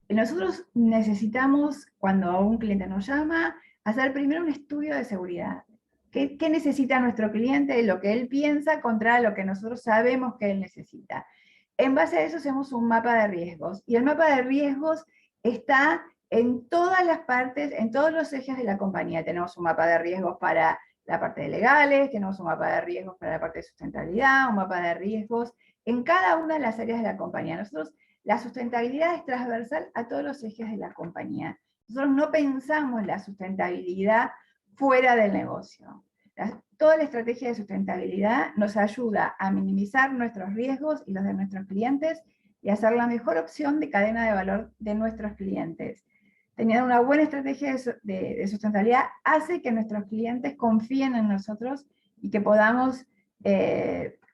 Nosotros necesitamos, cuando un cliente nos llama, hacer primero un estudio de seguridad. ¿Qué necesita nuestro cliente? Lo que él piensa contra lo que nosotros sabemos que él necesita. En base a eso hacemos un mapa de riesgos, y el mapa de riesgos está en todas las partes, en todos los ejes de la compañía. Tenemos un mapa de riesgos para la parte de legales, tenemos un mapa de riesgos para la parte de sustentabilidad, un mapa de riesgos en cada una de las áreas de la compañía. Nosotros, la sustentabilidad es transversal a todos los ejes de la compañía. Nosotros no pensamos la sustentabilidad fuera del negocio. Toda la estrategia de sustentabilidad nos ayuda a minimizar nuestros riesgos y los de nuestros clientes, y a ser la mejor opción de cadena de valor de nuestros clientes. teniendo una buena estrategia de sustentabilidad, hace que nuestros clientes confíen en nosotros y que podamos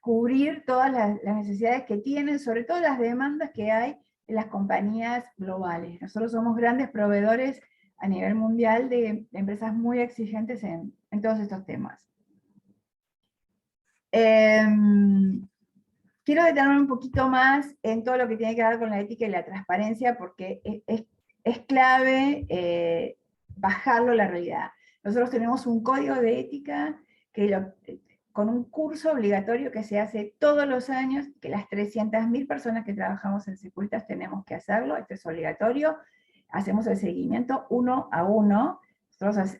cubrir todas las necesidades que tienen, sobre todo las demandas que hay en las compañías globales. Nosotros somos grandes proveedores a nivel mundial de empresas muy exigentes en todos estos temas. Quiero detenerme un poquito más en todo lo que tiene que ver con la ética y la transparencia, porque es clave bajarlo a la realidad. Nosotros tenemos un código de ética con un curso obligatorio que se hace todos los años, que las 300.000 personas que trabajamos en Securitas tenemos que hacerlo, esto es obligatorio, hacemos el seguimiento 1 a 1, nosotros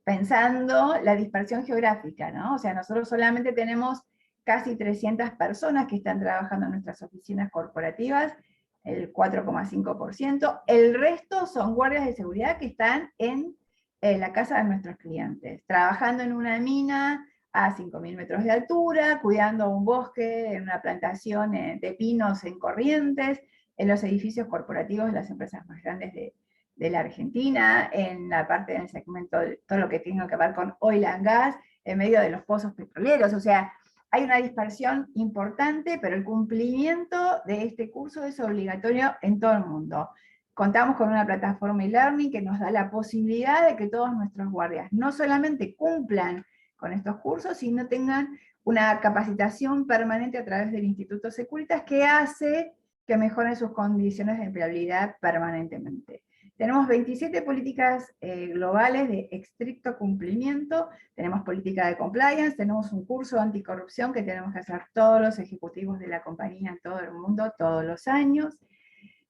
pensando la dispersión geográfica, ¿no? O sea, nosotros solamente tenemos casi 300 personas que están trabajando en nuestras oficinas corporativas, el 4,5%, el resto son guardias de seguridad que están en la casa de nuestros clientes, trabajando en una mina a 5.000 metros de altura, cuidando un bosque en una plantación de pinos en Corrientes, en los edificios corporativos de las empresas más grandes de la Argentina, en la parte del segmento, todo lo que tiene que ver con oil and gas, en medio de los pozos petroleros. O sea, hay una dispersión importante, pero el cumplimiento de este curso es obligatorio en todo el mundo. Contamos con una plataforma e-learning que nos da la posibilidad de que todos nuestros guardias no solamente cumplan con estos cursos, sino tengan una capacitación permanente a través del Instituto Securitas que hace que mejoren sus condiciones de empleabilidad permanentemente. Tenemos 27 políticas globales de estricto cumplimiento, tenemos política de compliance, tenemos un curso de anticorrupción que tenemos que hacer todos los ejecutivos de la compañía en todo el mundo, todos los años,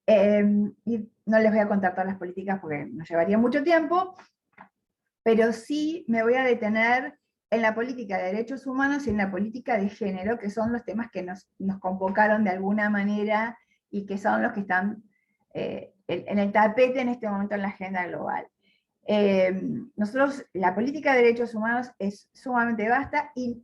y no les voy a contar todas las políticas porque nos llevaría mucho tiempo, pero sí me voy a detener en la política de derechos humanos y en la política de género, que son los temas que nos convocaron de alguna manera y que son los que están en el tapete en este momento en la agenda global. Nosotros, la política de derechos humanos es sumamente vasta y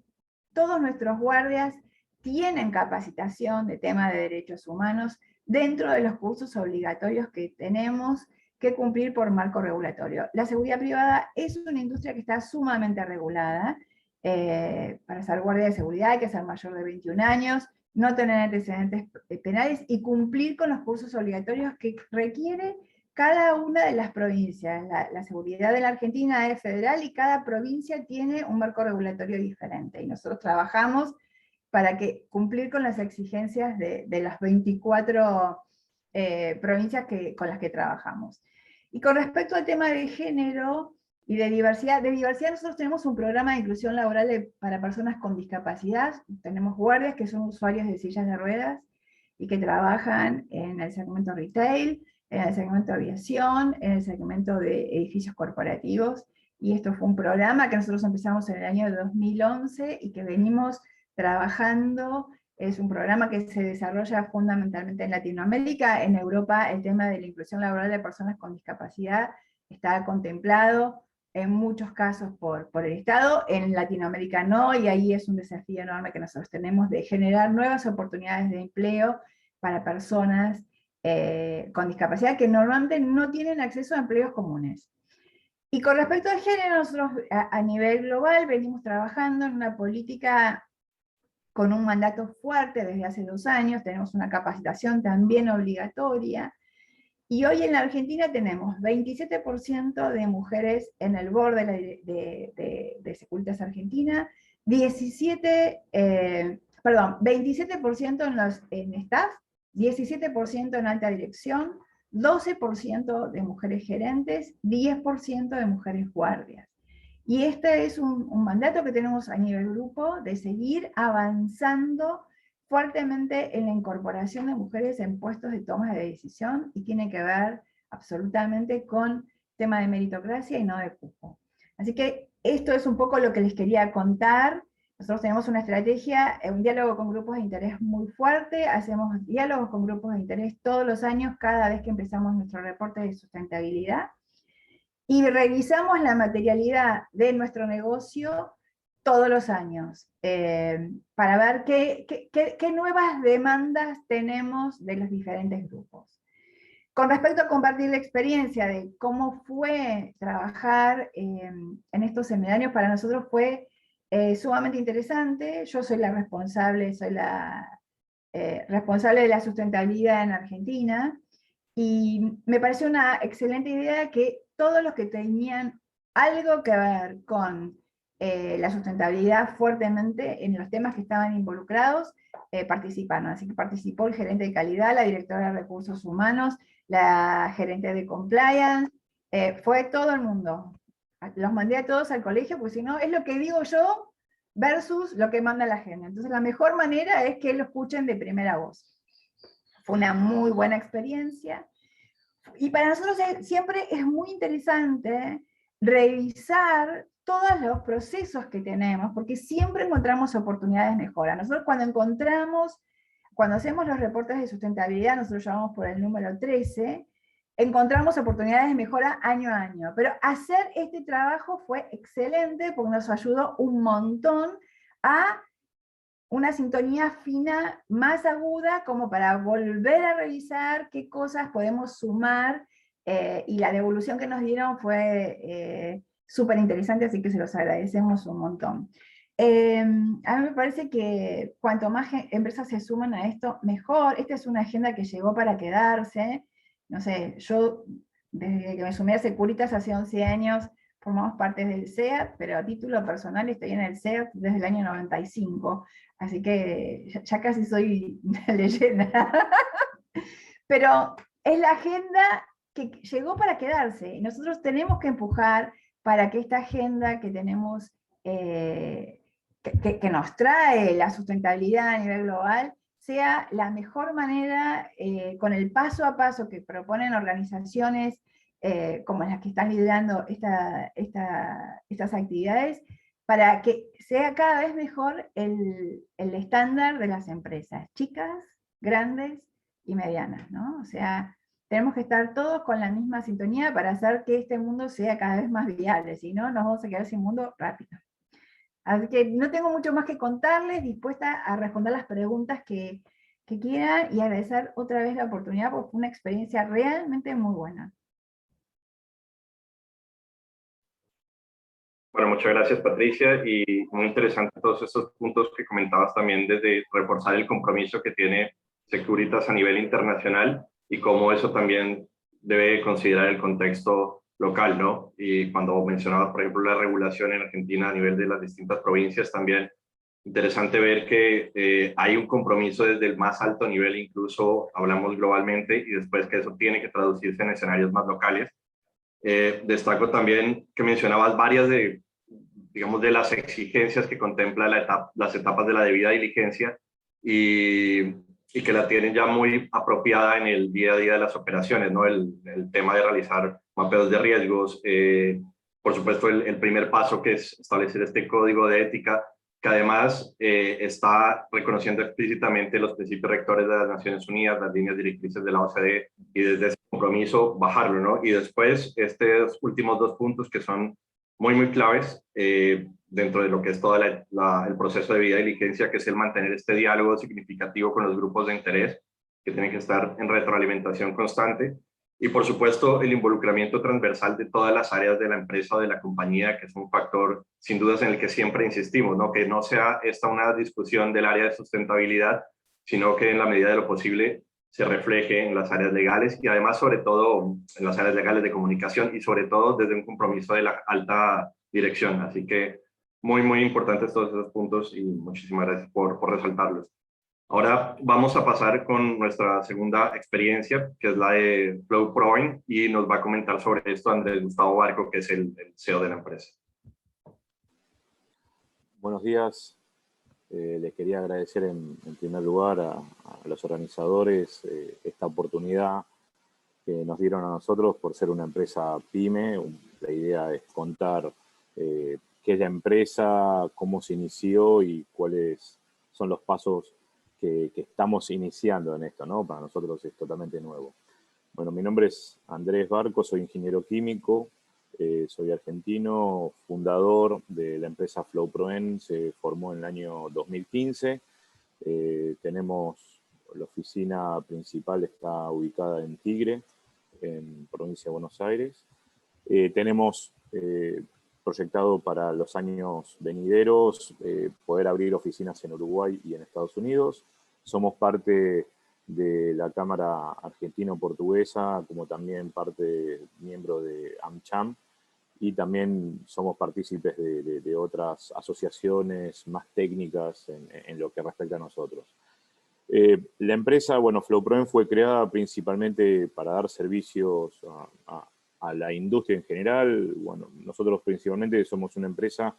todos nuestros guardias tienen capacitación de tema de derechos humanos dentro de los cursos obligatorios que tenemos que cumplir por marco regulatorio. La seguridad privada es una industria que está sumamente regulada. Para ser guardia de seguridad hay que ser mayor de 21 años, no tener antecedentes penales y cumplir con los cursos obligatorios que requiere cada una de las provincias. La seguridad de la Argentina es federal y cada provincia tiene un marco regulatorio diferente. Y nosotros trabajamos para cumplir con las exigencias de las 24 provincias con las que trabajamos. Y con respecto al tema de género y de diversidad nosotros tenemos un programa de inclusión laboral para personas con discapacidad. Tenemos guardias que son usuarios de sillas de ruedas y que trabajan en el segmento retail, en el segmento de aviación, en el segmento de edificios corporativos, y esto fue un programa que nosotros empezamos en el año 2011 y que venimos trabajando. Es un programa que se desarrolla fundamentalmente en Latinoamérica. En Europa el tema de la inclusión laboral de personas con discapacidad está contemplado en muchos casos por el Estado, en Latinoamérica no, y ahí es un desafío enorme que nosotros tenemos de generar nuevas oportunidades de empleo para personas con discapacidad que normalmente no tienen acceso a empleos comunes. Y con respecto al género, nosotros a nivel global venimos trabajando en una política con un mandato fuerte desde hace 2 años, tenemos una capacitación también obligatoria, y hoy en la Argentina tenemos 27% de mujeres en el board de Securitas Argentina, 27% en staff, 17% en alta dirección, 12% de mujeres gerentes, 10% de mujeres guardias. Y este es un mandato que tenemos a nivel grupo de seguir avanzando fuertemente en la incorporación de mujeres en puestos de toma de decisión, y tiene que ver absolutamente con tema de meritocracia y no de cupo. Así que esto es un poco lo que les quería contar. Nosotros tenemos una estrategia, un diálogo con grupos de interés muy fuerte, hacemos diálogos con grupos de interés todos los años, cada vez que empezamos nuestro reporte de sustentabilidad, y revisamos la materialidad de nuestro negocio todos los años, para ver qué nuevas demandas tenemos de los diferentes grupos. Con respecto a compartir la experiencia de cómo fue trabajar en estos seminarios, para nosotros fue sumamente interesante. Yo soy la responsable, responsable de la sustentabilidad en Argentina, y me pareció una excelente idea que todos los que tenían algo que ver con la sustentabilidad fuertemente en los temas que estaban involucrados, participaron. Así que participó el gerente de calidad, la directora de recursos humanos, la gerente de compliance, fue todo el mundo. Los mandé a todos al colegio, porque si no, es lo que digo yo versus lo que manda la gente. Entonces la mejor manera es que lo escuchen de primera voz. Fue una muy buena experiencia. Y para nosotros siempre es muy interesante revisar todos los procesos que tenemos, porque siempre encontramos oportunidades de mejora. Nosotros cuando hacemos los reportes de sustentabilidad, nosotros llamamos por el número 13, encontramos oportunidades de mejora año a año. Pero hacer este trabajo fue excelente porque nos ayudó un montón a una sintonía fina, más aguda, como para volver a revisar qué cosas podemos sumar, y la devolución que nos dieron fue súper interesante, así que se los agradecemos un montón. A mí me parece que cuanto más empresas se suman a esto, mejor. Esta es una agenda que llegó para quedarse. No sé, yo desde que me sumé a Securitas hace 11 años, formamos parte del SEAT, pero a título personal estoy en el SEAT desde el año 95, así que ya casi soy una leyenda. Pero es la agenda que llegó para quedarse, y nosotros tenemos que empujar para que esta agenda que tenemos, que nos trae la sustentabilidad a nivel global, sea la mejor manera, con el paso a paso que proponen organizaciones como las que están liderando estas actividades, para que sea cada vez mejor el estándar de las empresas, chicas, grandes y medianas, ¿no? O sea, tenemos que estar todos con la misma sintonía para hacer que este mundo sea cada vez más viable, si no, nos vamos a quedar sin mundo rápido. Así que no tengo mucho más que contarles, dispuesta a responder las preguntas que quieran, y agradecer otra vez la oportunidad, porque fue una experiencia realmente muy buena. Bueno, muchas gracias, Patricia, y muy interesante todos esos puntos que comentabas también, desde reforzar el compromiso que tiene Securitas a nivel internacional y cómo eso también debe considerar el contexto local, ¿no? Y cuando mencionabas, por ejemplo, la regulación en Argentina a nivel de las distintas provincias, también interesante ver que hay un compromiso desde el más alto nivel, incluso hablamos globalmente, y después que eso tiene que traducirse en escenarios más locales. Destaco también que mencionabas varias digamos, de las exigencias que contempla las etapas de la debida diligencia, y que la tienen ya muy apropiada en el día a día de las operaciones, ¿no? El tema de realizar mapeos de riesgos, por supuesto el primer paso, que es establecer este código de ética, que además está reconociendo explícitamente los principios rectores de las Naciones Unidas, las líneas directrices de la OCDE, y desde ese compromiso bajarlo, ¿no? Y después estos últimos dos puntos que son muy, muy claves dentro de lo que es todo el proceso de debida diligencia, que es el mantener este diálogo significativo con los grupos de interés, que tienen que estar en retroalimentación constante. Y por supuesto el involucramiento transversal de todas las áreas de la empresa o de la compañía, que es un factor sin dudas en el que siempre insistimos, ¿no? Que no sea esta una discusión del área de sustentabilidad, sino que en la medida de lo posible se refleje en las áreas legales, y además sobre todo en las áreas legales de comunicación, y sobre todo desde un compromiso de la alta dirección. Así que muy, muy importantes todos esos puntos, y muchísimas gracias por resaltarlos. Ahora vamos a pasar con nuestra segunda experiencia, que es la de FlowProin, y nos va a comentar sobre esto Andrés Gustavo Barco, que es el CEO de la empresa. Buenos días. Les quería agradecer en primer lugar a los organizadores esta oportunidad que nos dieron a nosotros por ser una empresa PYME. La idea es contar qué es la empresa, cómo se inició y cuáles son los pasos que estamos iniciando en esto, ¿no? Para nosotros es totalmente nuevo. Bueno, mi nombre es Andrés Barco, soy ingeniero químico, soy argentino, fundador de la empresa FlowProen, se formó en el año 2015. Tenemos la oficina principal, está ubicada en Tigre, en provincia de Buenos Aires. Tenemos proyectado para los años venideros poder abrir oficinas en Uruguay y en Estados Unidos. Somos parte de la Cámara Argentino-Portuguesa, como también miembro de AmCham, y también somos partícipes de otras asociaciones más técnicas en lo que respecta a nosotros. La empresa, bueno, FlowProen fue creada principalmente para dar servicios a la industria en general. Bueno, nosotros principalmente somos una empresa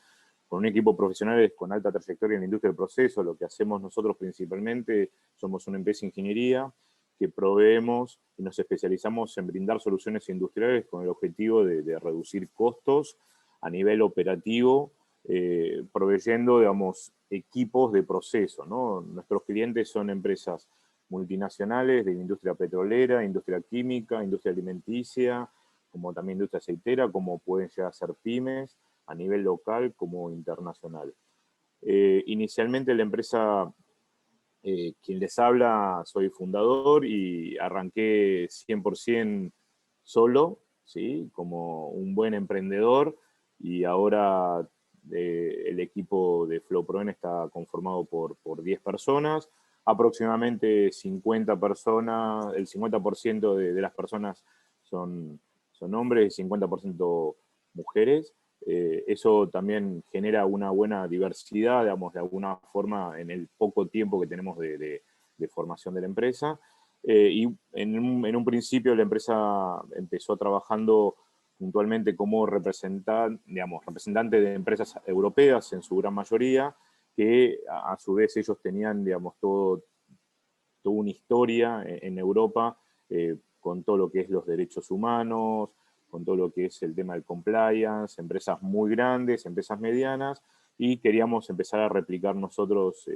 con un equipo de profesionales con alta trayectoria en la industria del proceso. Lo que hacemos nosotros principalmente, somos una empresa de ingeniería que proveemos y nos especializamos en brindar soluciones industriales con el objetivo de reducir costos a nivel operativo, proveyendo, digamos, equipos de proceso, ¿no? Nuestros clientes son empresas multinacionales de industria petrolera, industria química, industria alimenticia, como también industria aceitera, como pueden llegar a ser pymes, a nivel local como internacional. Inicialmente la empresa, quien les habla, soy fundador y arranqué 100% solo, ¿sí? Como un buen emprendedor, y ahora el equipo de FlowProen está conformado por 10 personas, aproximadamente 50 personas, el 50% de las personas son hombres y 50% mujeres. Eso también genera una buena diversidad, digamos, de alguna forma, en el poco tiempo que tenemos de formación de la empresa. Y en un principio la empresa empezó trabajando puntualmente como representante de empresas europeas en su gran mayoría, que a su vez ellos tenían, digamos, toda una historia en Europa con todo lo que es los derechos humanos, con todo lo que es el tema del compliance, empresas muy grandes, empresas medianas, y queríamos empezar a replicar nosotros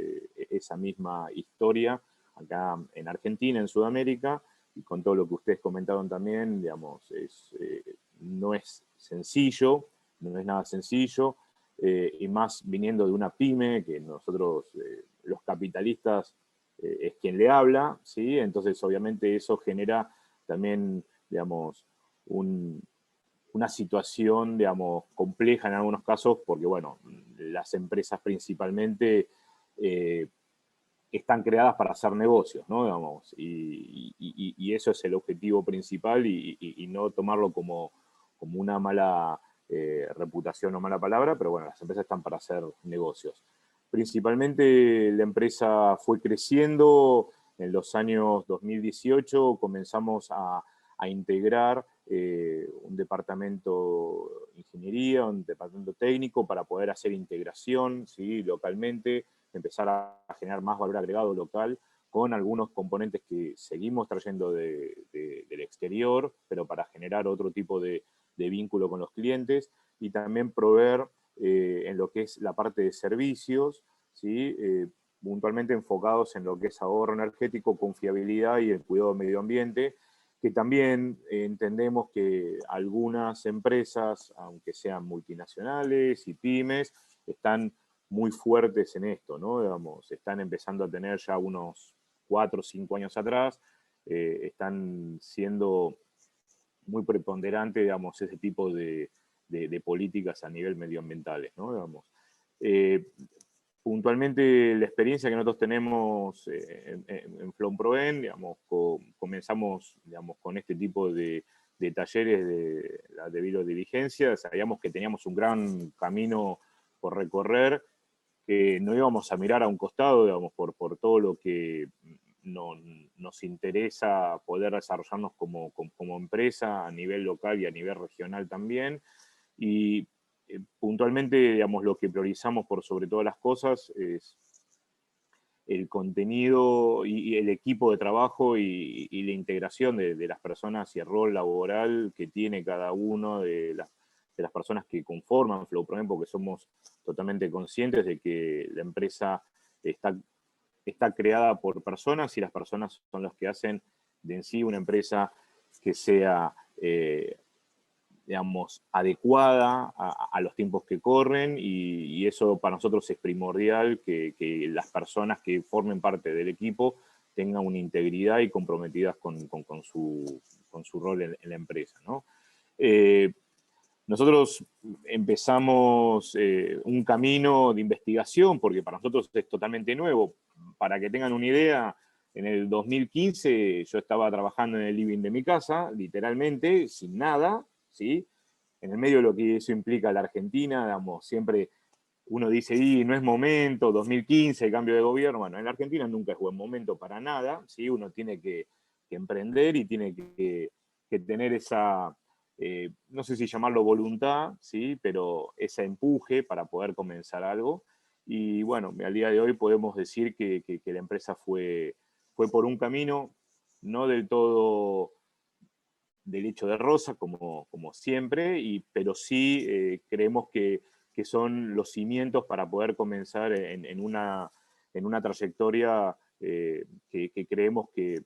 esa misma historia acá en Argentina, en Sudamérica, y con todo lo que ustedes comentaron también, digamos, no es sencillo, no es nada sencillo, y más viniendo de una pyme, que nosotros, los capitalistas, es quien le habla, ¿sí? Entonces obviamente eso genera también, digamos, una situación, digamos, compleja en algunos casos, porque, bueno, las empresas principalmente están creadas para hacer negocios, ¿no? Digamos, y eso es el objetivo principal, y no tomarlo como una mala reputación o mala palabra, pero bueno, las empresas están para hacer negocios. Principalmente la empresa fue creciendo. En los años 2018 comenzamos a integrar un departamento de ingeniería, un departamento técnico para poder hacer integración, ¿sí? Localmente, empezar a generar más valor agregado local con algunos componentes que seguimos trayendo del exterior, pero para generar otro tipo de vínculo con los clientes, y también proveer en lo que es la parte de servicios, ¿sí? Puntualmente enfocados en lo que es ahorro energético, confiabilidad y el cuidado del medio ambiente, que también entendemos que algunas empresas, aunque sean multinacionales y pymes, están muy fuertes en esto, ¿no? Digamos, están empezando a tener ya unos 4 o 5 años atrás, están siendo muy preponderantes, digamos, ese tipo de políticas a nivel medioambientales, ¿no? Digamos, puntualmente la experiencia que nosotros tenemos en FlowProen, digamos, comenzamos, digamos, con este tipo de talleres de biodiligencia. Sabíamos que teníamos un gran camino por recorrer, que no íbamos a mirar a un costado, digamos, por todo lo que nos interesa poder desarrollarnos como empresa a nivel local y a nivel regional también. Y puntualmente, digamos, lo que priorizamos por sobre todas las cosas es el contenido y el equipo de trabajo y la integración de las personas y el rol laboral que tiene cada uno de las personas que conforman FlowProen, porque somos totalmente conscientes de que la empresa está creada por personas, y las personas son las que hacen de en sí una empresa que sea digamos, adecuada a los tiempos que corren, y eso para nosotros es primordial, que las personas que formen parte del equipo tengan una integridad y comprometidas con su rol en la empresa, ¿no? Nosotros empezamos un camino de investigación, porque para nosotros es totalmente nuevo. Para que tengan una idea, en el 2015 yo estaba trabajando en el living de mi casa, literalmente, sin nada, ¿sí? En el medio de lo que eso implica la Argentina, digamos, siempre uno dice, no es momento, 2015, cambio de gobierno. Bueno, en la Argentina nunca es buen momento para nada, ¿sí? Uno tiene que emprender y tiene que tener esa, no sé si llamarlo voluntad, ¿sí? Pero ese empuje para poder comenzar algo. Y bueno, al día de hoy podemos decir que la empresa fue por un camino no del todo del hecho de rosa, como siempre, pero sí creemos que son los cimientos para poder comenzar en una trayectoria que creemos que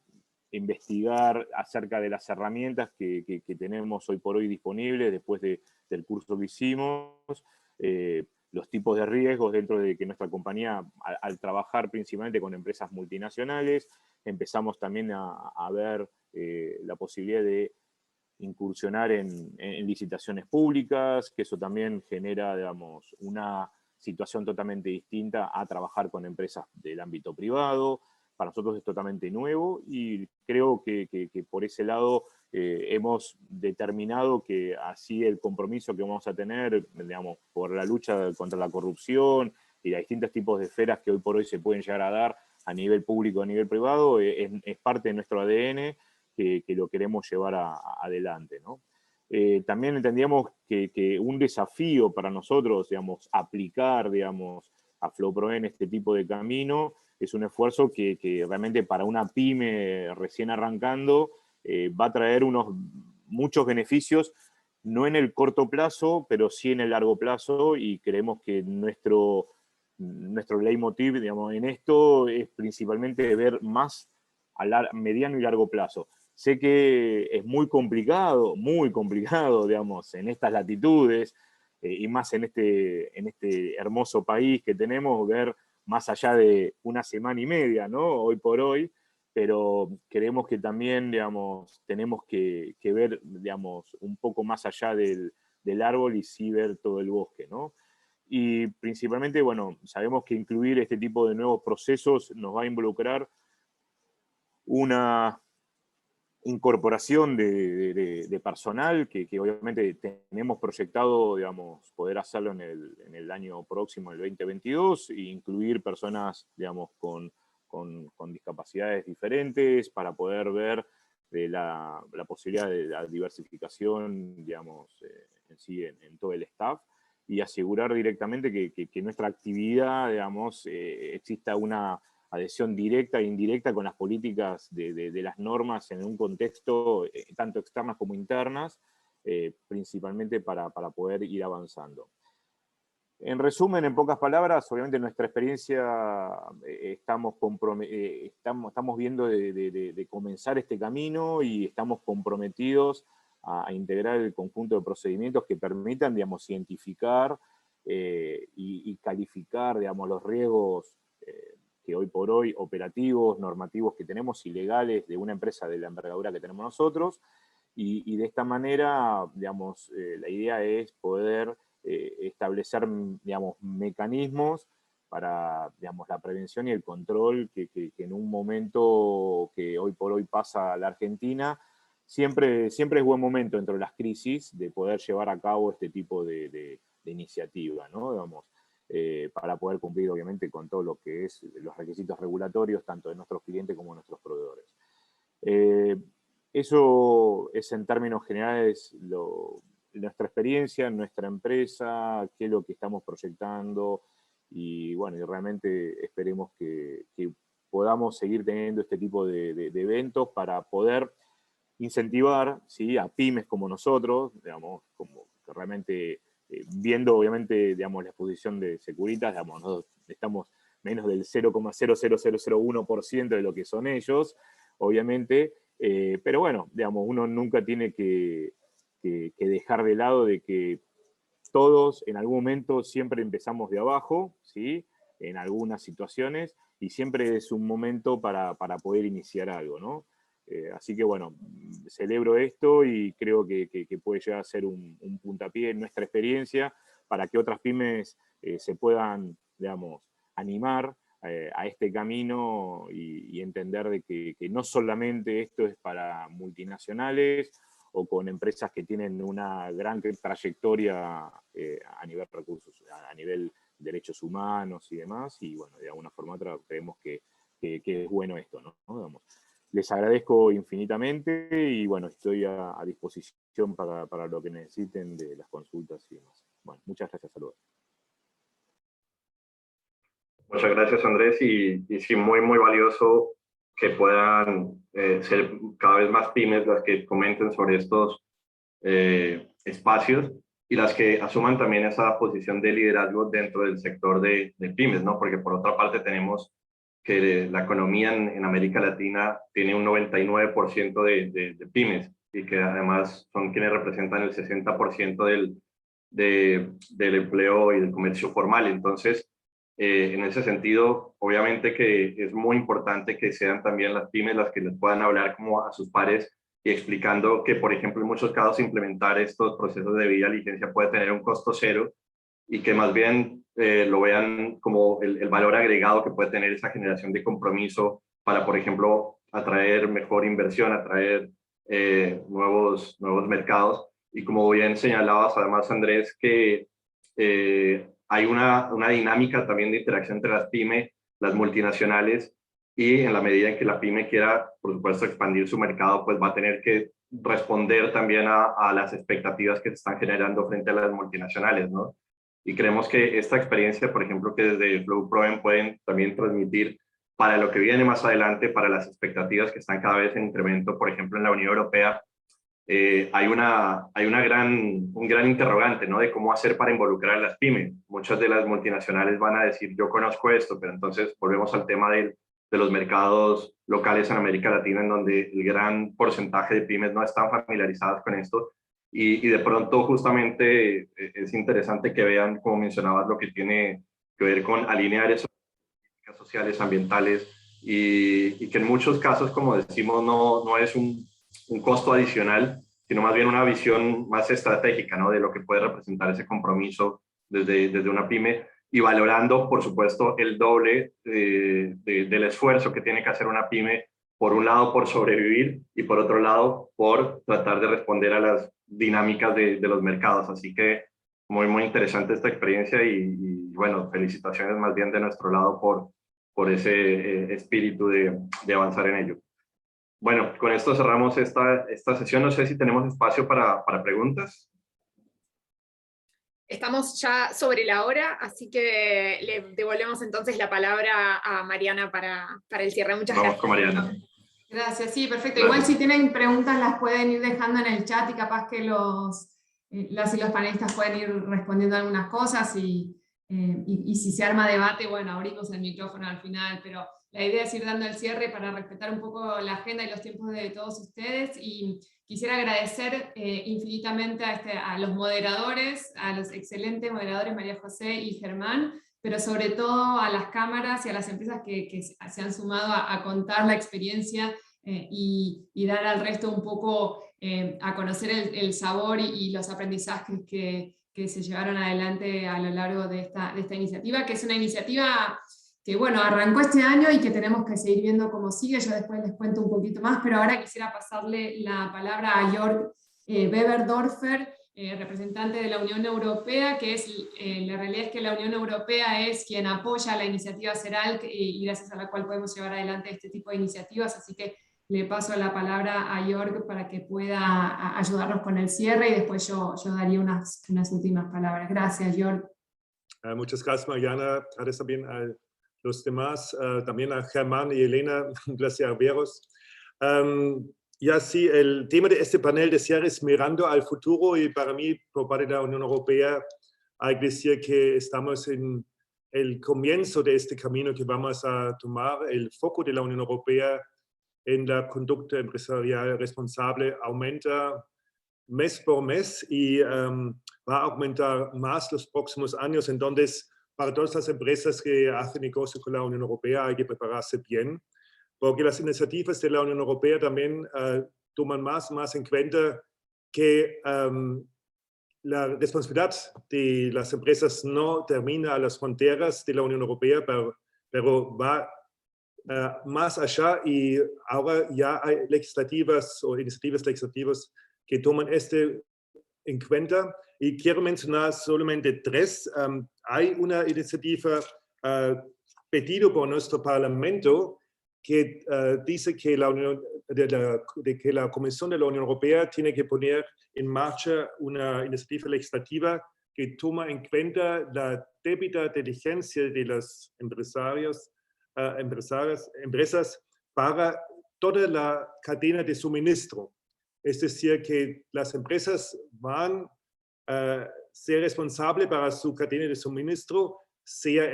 investigar acerca de las herramientas que tenemos hoy por hoy disponibles después del curso que hicimos, los tipos de riesgos dentro de que nuestra compañía, al trabajar principalmente con empresas multinacionales, empezamos también a ver la posibilidad de incursionar en licitaciones públicas, que eso también genera, digamos, una situación totalmente distinta a trabajar con empresas del ámbito privado. Para nosotros es totalmente nuevo y creo que por ese lado hemos determinado que así el compromiso que vamos a tener, digamos, por la lucha contra la corrupción y los distintos tipos de esferas que hoy por hoy se pueden llegar a dar a nivel público, a nivel privado, es parte de nuestro ADN que lo queremos llevar adelante, ¿no? También entendíamos que un desafío para nosotros, digamos, aplicar, digamos, a FlowPro en este tipo de camino es un esfuerzo que realmente para una pyme recién arrancando va a traer muchos beneficios, no en el corto plazo, pero sí en el largo plazo, y creemos que nuestro leitmotiv, digamos, en esto es principalmente ver más a mediano y largo plazo. Sé que es muy complicado, digamos, en estas latitudes, y más en este hermoso país que tenemos, ver más allá de una semana y media, ¿no? Hoy por hoy, pero creemos que también, digamos, tenemos que ver, digamos, un poco más allá del árbol y sí ver todo el bosque, ¿no? Y principalmente, bueno, sabemos que incluir este tipo de nuevos procesos nos va a involucrar una incorporación de personal que obviamente tenemos proyectado, digamos, poder hacerlo en el año próximo, el 2022, e incluir personas, digamos, con discapacidades diferentes para poder ver la posibilidad de la diversificación, digamos, en sí, en todo el staff, y asegurar directamente que nuestra actividad, digamos, exista una adhesión directa e indirecta con las políticas de las normas en un contexto tanto externas como internas, principalmente para poder ir avanzando. En resumen, en pocas palabras, obviamente nuestra experiencia estamos viendo de comenzar este camino y estamos comprometidos a integrar el conjunto de procedimientos que permitan, digamos, identificar y calificar, digamos, los riesgos que hoy por hoy, operativos, normativos que tenemos y legales de una empresa de la envergadura que tenemos nosotros, y de esta manera, digamos, la idea es poder establecer, digamos, mecanismos para, digamos, la prevención y el control que en un momento que hoy por hoy pasa a la Argentina, siempre es buen momento dentro de las crisis de poder llevar a cabo este tipo de iniciativa, ¿no? Digamos, para poder cumplir, obviamente, con todo lo que es los requisitos regulatorios, tanto de nuestros clientes como de nuestros proveedores. Eso es, en términos generales, nuestra experiencia, nuestra empresa, qué es lo que estamos proyectando, y bueno, y realmente esperemos que podamos seguir teniendo este tipo de eventos para poder incentivar, ¿sí?, a pymes como nosotros, digamos, como que realmente viendo obviamente, digamos, la exposición de Securitas, digamos, nosotros estamos menos del 0,00001% de lo que son ellos, obviamente, pero bueno, digamos, uno nunca tiene que dejar de lado de que todos en algún momento siempre empezamos de abajo, ¿sí?, en algunas situaciones, y siempre es un momento para poder iniciar algo, ¿no? Así que bueno, celebro esto y creo que puede llegar a ser un puntapié en nuestra experiencia para que otras pymes se puedan, digamos, animar a este camino y entender de que no solamente esto es para multinacionales o con empresas que tienen una gran trayectoria a nivel recursos, a nivel derechos humanos y demás, y bueno, de alguna forma u otra creemos que es bueno esto, ¿no? Digamos, les agradezco infinitamente y bueno, estoy a disposición para lo que necesiten de las consultas y demás. Bueno, muchas gracias, saludos. Muchas gracias, Andrés, y sí, muy, muy valioso que puedan ser cada vez más pymes las que comenten sobre estos espacios y las que asuman también esa posición de liderazgo dentro del sector de pymes, ¿no? Porque por otra parte tenemos que la economía en América Latina tiene un 99% de pymes y que además son quienes representan el 60% del empleo y del comercio formal. Entonces, en ese sentido, obviamente que es muy importante que sean también las pymes las que les puedan hablar como a sus pares y explicando que, por ejemplo, en muchos casos implementar estos procesos de debida diligencia puede tener un costo cero y que más bien lo vean como el valor agregado que puede tener esa generación de compromiso para, por ejemplo, atraer mejor inversión, atraer nuevos mercados. Y como bien señalabas, además, Andrés, que hay una dinámica también de interacción entre las pymes, las multinacionales, y en la medida en que la pyme quiera, por supuesto, expandir su mercado, pues va a tener que responder también a las expectativas que se están generando frente a las multinacionales, ¿no? Y creemos que esta experiencia, por ejemplo, que desde Flow Proven pueden también transmitir para lo que viene más adelante, para las expectativas que están cada vez en incremento, por ejemplo, en la Unión Europea, hay un gran interrogante, ¿no? De cómo hacer para involucrar a las pymes. Muchas de las multinacionales van a decir, yo conozco esto, pero entonces volvemos al tema de los mercados locales en América Latina, en donde el gran porcentaje de pymes no están familiarizadas con esto. Y de pronto justamente es interesante que vean, como mencionabas, lo que tiene que ver con alinear esas políticas sociales, ambientales, y que en muchos casos, como decimos, no es un costo adicional, sino más bien una visión más estratégica, ¿no? De lo que puede representar ese compromiso desde una pyme y valorando, por supuesto, el doble del esfuerzo que tiene que hacer una pyme, por un lado por sobrevivir y por otro lado por tratar de responder a las dinámicas de los mercados. Así que muy, muy interesante esta experiencia y bueno, felicitaciones más bien de nuestro lado por ese espíritu de avanzar en ello. Bueno, con esto cerramos esta sesión. No sé si tenemos espacio para preguntas. Estamos ya sobre la hora, así que le devolvemos entonces la palabra a Mariana para el cierre. Muchas gracias. Vamos con Mariana. Gracias, sí, perfecto. Gracias. Igual si tienen preguntas las pueden ir dejando en el chat y capaz que las y los panelistas pueden ir respondiendo algunas cosas y si se arma debate, bueno, abrimos el micrófono al final, pero la idea es ir dando el cierre para respetar un poco la agenda y los tiempos de todos ustedes, y quisiera agradecer infinitamente a los moderadores, a los excelentes moderadores María José y Germán, pero sobre todo a las cámaras y a las empresas que se han sumado a contar la experiencia y dar al resto un poco a conocer el sabor y los aprendizajes que se llevaron adelante a lo largo de esta iniciativa, que es una iniciativa que bueno, arrancó este año y que tenemos que seguir viendo cómo sigue. Yo después les cuento un poquito más, pero ahora quisiera pasarle la palabra a Jörg Beberdorfer, representante de la Unión Europea, que la realidad es que la Unión Europea es quien apoya la iniciativa CERALC y gracias a la cual podemos llevar adelante este tipo de iniciativas, así que le paso la palabra a Jörg para que pueda ayudarnos con el cierre y después yo daría unas últimas palabras. Gracias, Jörg. Muchas gracias, Mariana. Gracias también a los demás, también a Germán y Elena, gracias a veros. Ya sí, el tema de este panel de cierre es mirando al futuro y para mí, por parte de la Unión Europea, hay que decir que estamos en el comienzo de este camino que vamos a tomar. El foco de la Unión Europea en la conducta empresarial responsable aumenta mes por mes y va a aumentar más los próximos años. Entonces, para todas las empresas que hacen negocio con la Unión Europea hay que prepararse bien, porque las iniciativas de la Unión Europea también toman más en cuenta que la responsabilidad de las empresas no termina a las fronteras de la Unión Europea, pero va más allá, y ahora ya hay legislativas o iniciativas legislativas que toman en cuenta, y quiero mencionar solamente 3. Hay una iniciativa pedida por nuestro Parlamento que dice que que la Comisión de la Unión Europea tiene que poner en marcha una iniciativa legislativa que toma en cuenta la debida diligencia de los empresas para toda la cadena de suministro. Es decir, que las empresas van a ser responsables para su cadena de suministro, sea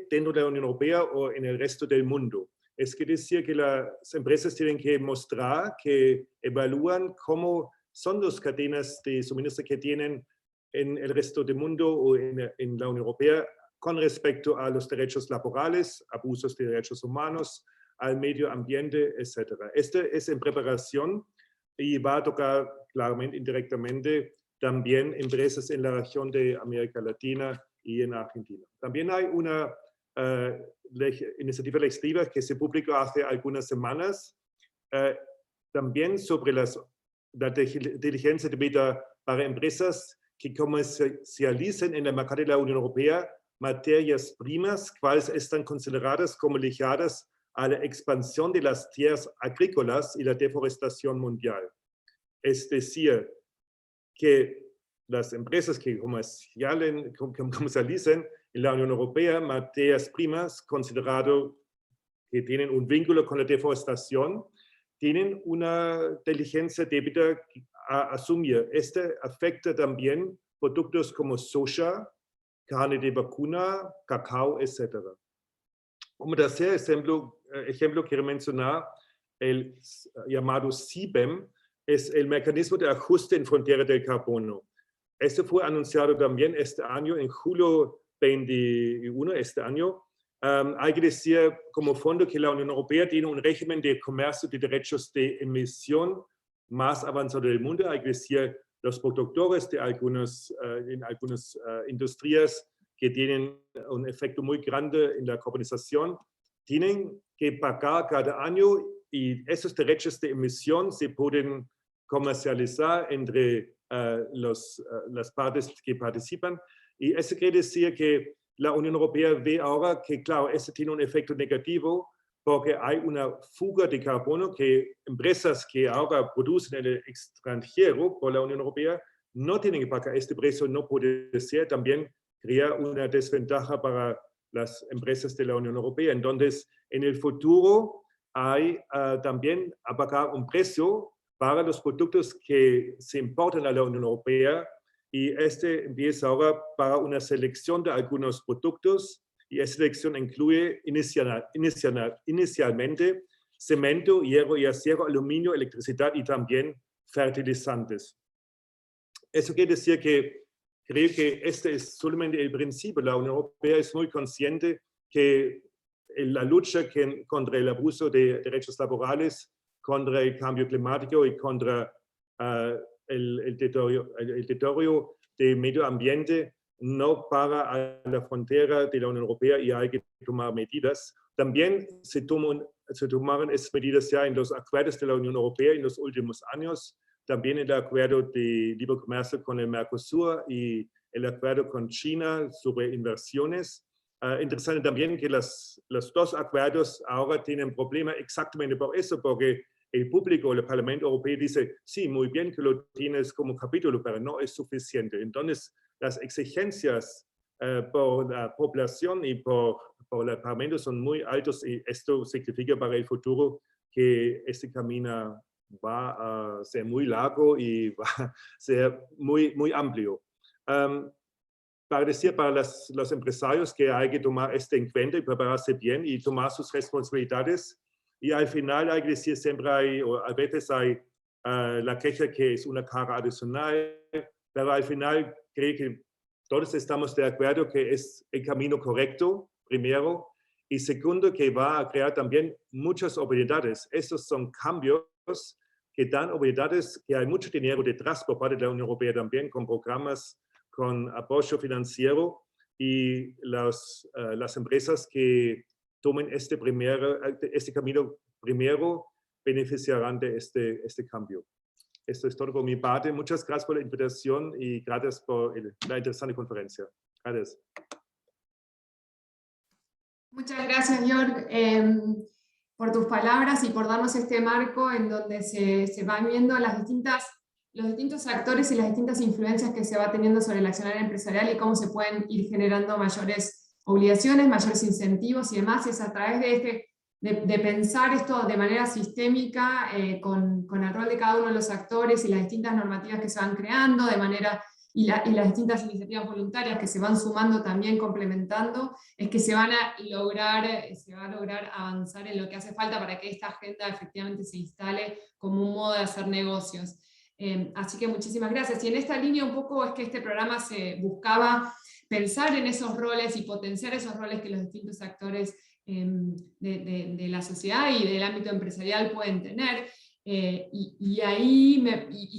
dentro de la Unión Europea o en el resto del mundo. Es decir, que las empresas tienen que mostrar, que evalúan cómo son las cadenas de suministro que tienen en el resto del mundo o en la Unión Europea con respecto a los derechos laborales, abusos de derechos humanos, al medio ambiente, etc. Este es en preparación y va a tocar claramente, indirectamente, también empresas en la región de América Latina y en Argentina. También hay una iniciativa legislativa que se publicó hace algunas semanas, también sobre la diligencia debida para empresas que comercialicen en el mercado de la Unión Europea materias primas, cuales están consideradas como ligadas a la expansión de las tierras agrícolas y la deforestación mundial. Es decir, que las empresas que comercialicen en la Unión Europea materias primas considerado que tienen un vínculo con la deforestación, tienen una diligencia debida a asumir. Este afecta también productos como soja, carne de vacuna, cacao, etc. Como tercer ejemplo quiero mencionar el llamado CBAM, es el mecanismo de ajuste en frontera del carbono. Este fue anunciado también este año, en julio 21, este año. Hay que decir como fondo que la Unión Europea tiene un régimen de comercio de derechos de emisión más avanzado del mundo. Hay que decir, los productores de algunas industrias que tienen un efecto muy grande en la carbonización tienen que pagar cada año, y esos derechos de emisión se pueden comercializar entre las partes que participan. Y eso quiere decir que la Unión Europea ve ahora que, claro, eso tiene un efecto negativo porque hay una fuga de carbono, que empresas que ahora producen en el extranjero por la Unión Europea no tienen que pagar este precio, no puede ser. También crea una desventaja para las empresas de la Unión Europea. Entonces, en el futuro hay también a pagar un precio para los productos que se importan a la Unión Europea, y empieza ahora para una selección de algunos productos, y esa selección incluye inicialmente cemento, hierro y acero, aluminio, electricidad y también fertilizantes. Eso quiere decir que creo que este es solamente el principio. La Unión Europea es muy consciente que la lucha contra el abuso de derechos laborales, contra el cambio climático y contra el deterioro del medio ambiente no para a la frontera de la Unión Europea, y hay que tomar medidas. También se tomaron esas medidas ya en los acuerdos de la Unión Europea en los últimos años, también el acuerdo de libre comercio con el Mercosur y el acuerdo con China sobre inversiones. Interesante también que los dos acuerdos ahora tienen problemas exactamente por eso, porque el público, el Parlamento Europeo dice, sí, muy bien que lo tienes como capítulo, pero no es suficiente. Entonces, las exigencias por la población y por el Parlamento son muy altos, y esto significa para el futuro que este camino va a ser muy largo y va a ser muy amplio. Para decir para los empresarios que hay que tomar esto en cuenta y prepararse bien y tomar sus responsabilidades. Y al final hay que decir, siempre hay, o a veces hay la queja que es una carga adicional, pero al final creo que todos estamos de acuerdo que es el camino correcto, primero, y segundo, que va a crear también muchas oportunidades. Estos son cambios que dan oportunidades, que hay mucho dinero detrás por parte de la Unión Europea también, con programas, con apoyo financiero, y las empresas que tomen este camino primero beneficiarán de este cambio. Esto es todo por mi parte. Muchas gracias por la invitación y gracias por la interesante conferencia. Gracias. Muchas gracias, Jörg, por tus palabras y por darnos este marco en donde se van viendo los distintos actores y las distintas influencias que se va teniendo sobre el accionario empresarial y cómo se pueden ir generando mayores obligaciones, mayores incentivos y demás. Es a través de pensar esto de manera sistémica, con el rol de cada uno de los actores y las distintas normativas que se van creando, y las distintas iniciativas voluntarias que se van sumando también, complementando, es que se va a lograr avanzar en lo que hace falta para que esta agenda efectivamente se instale como un modo de hacer negocios. Así que muchísimas gracias. Y en esta línea un poco es que este programa se buscaba pensar en esos roles y potenciar esos roles que los distintos actores de la sociedad y del ámbito empresarial pueden tener. Y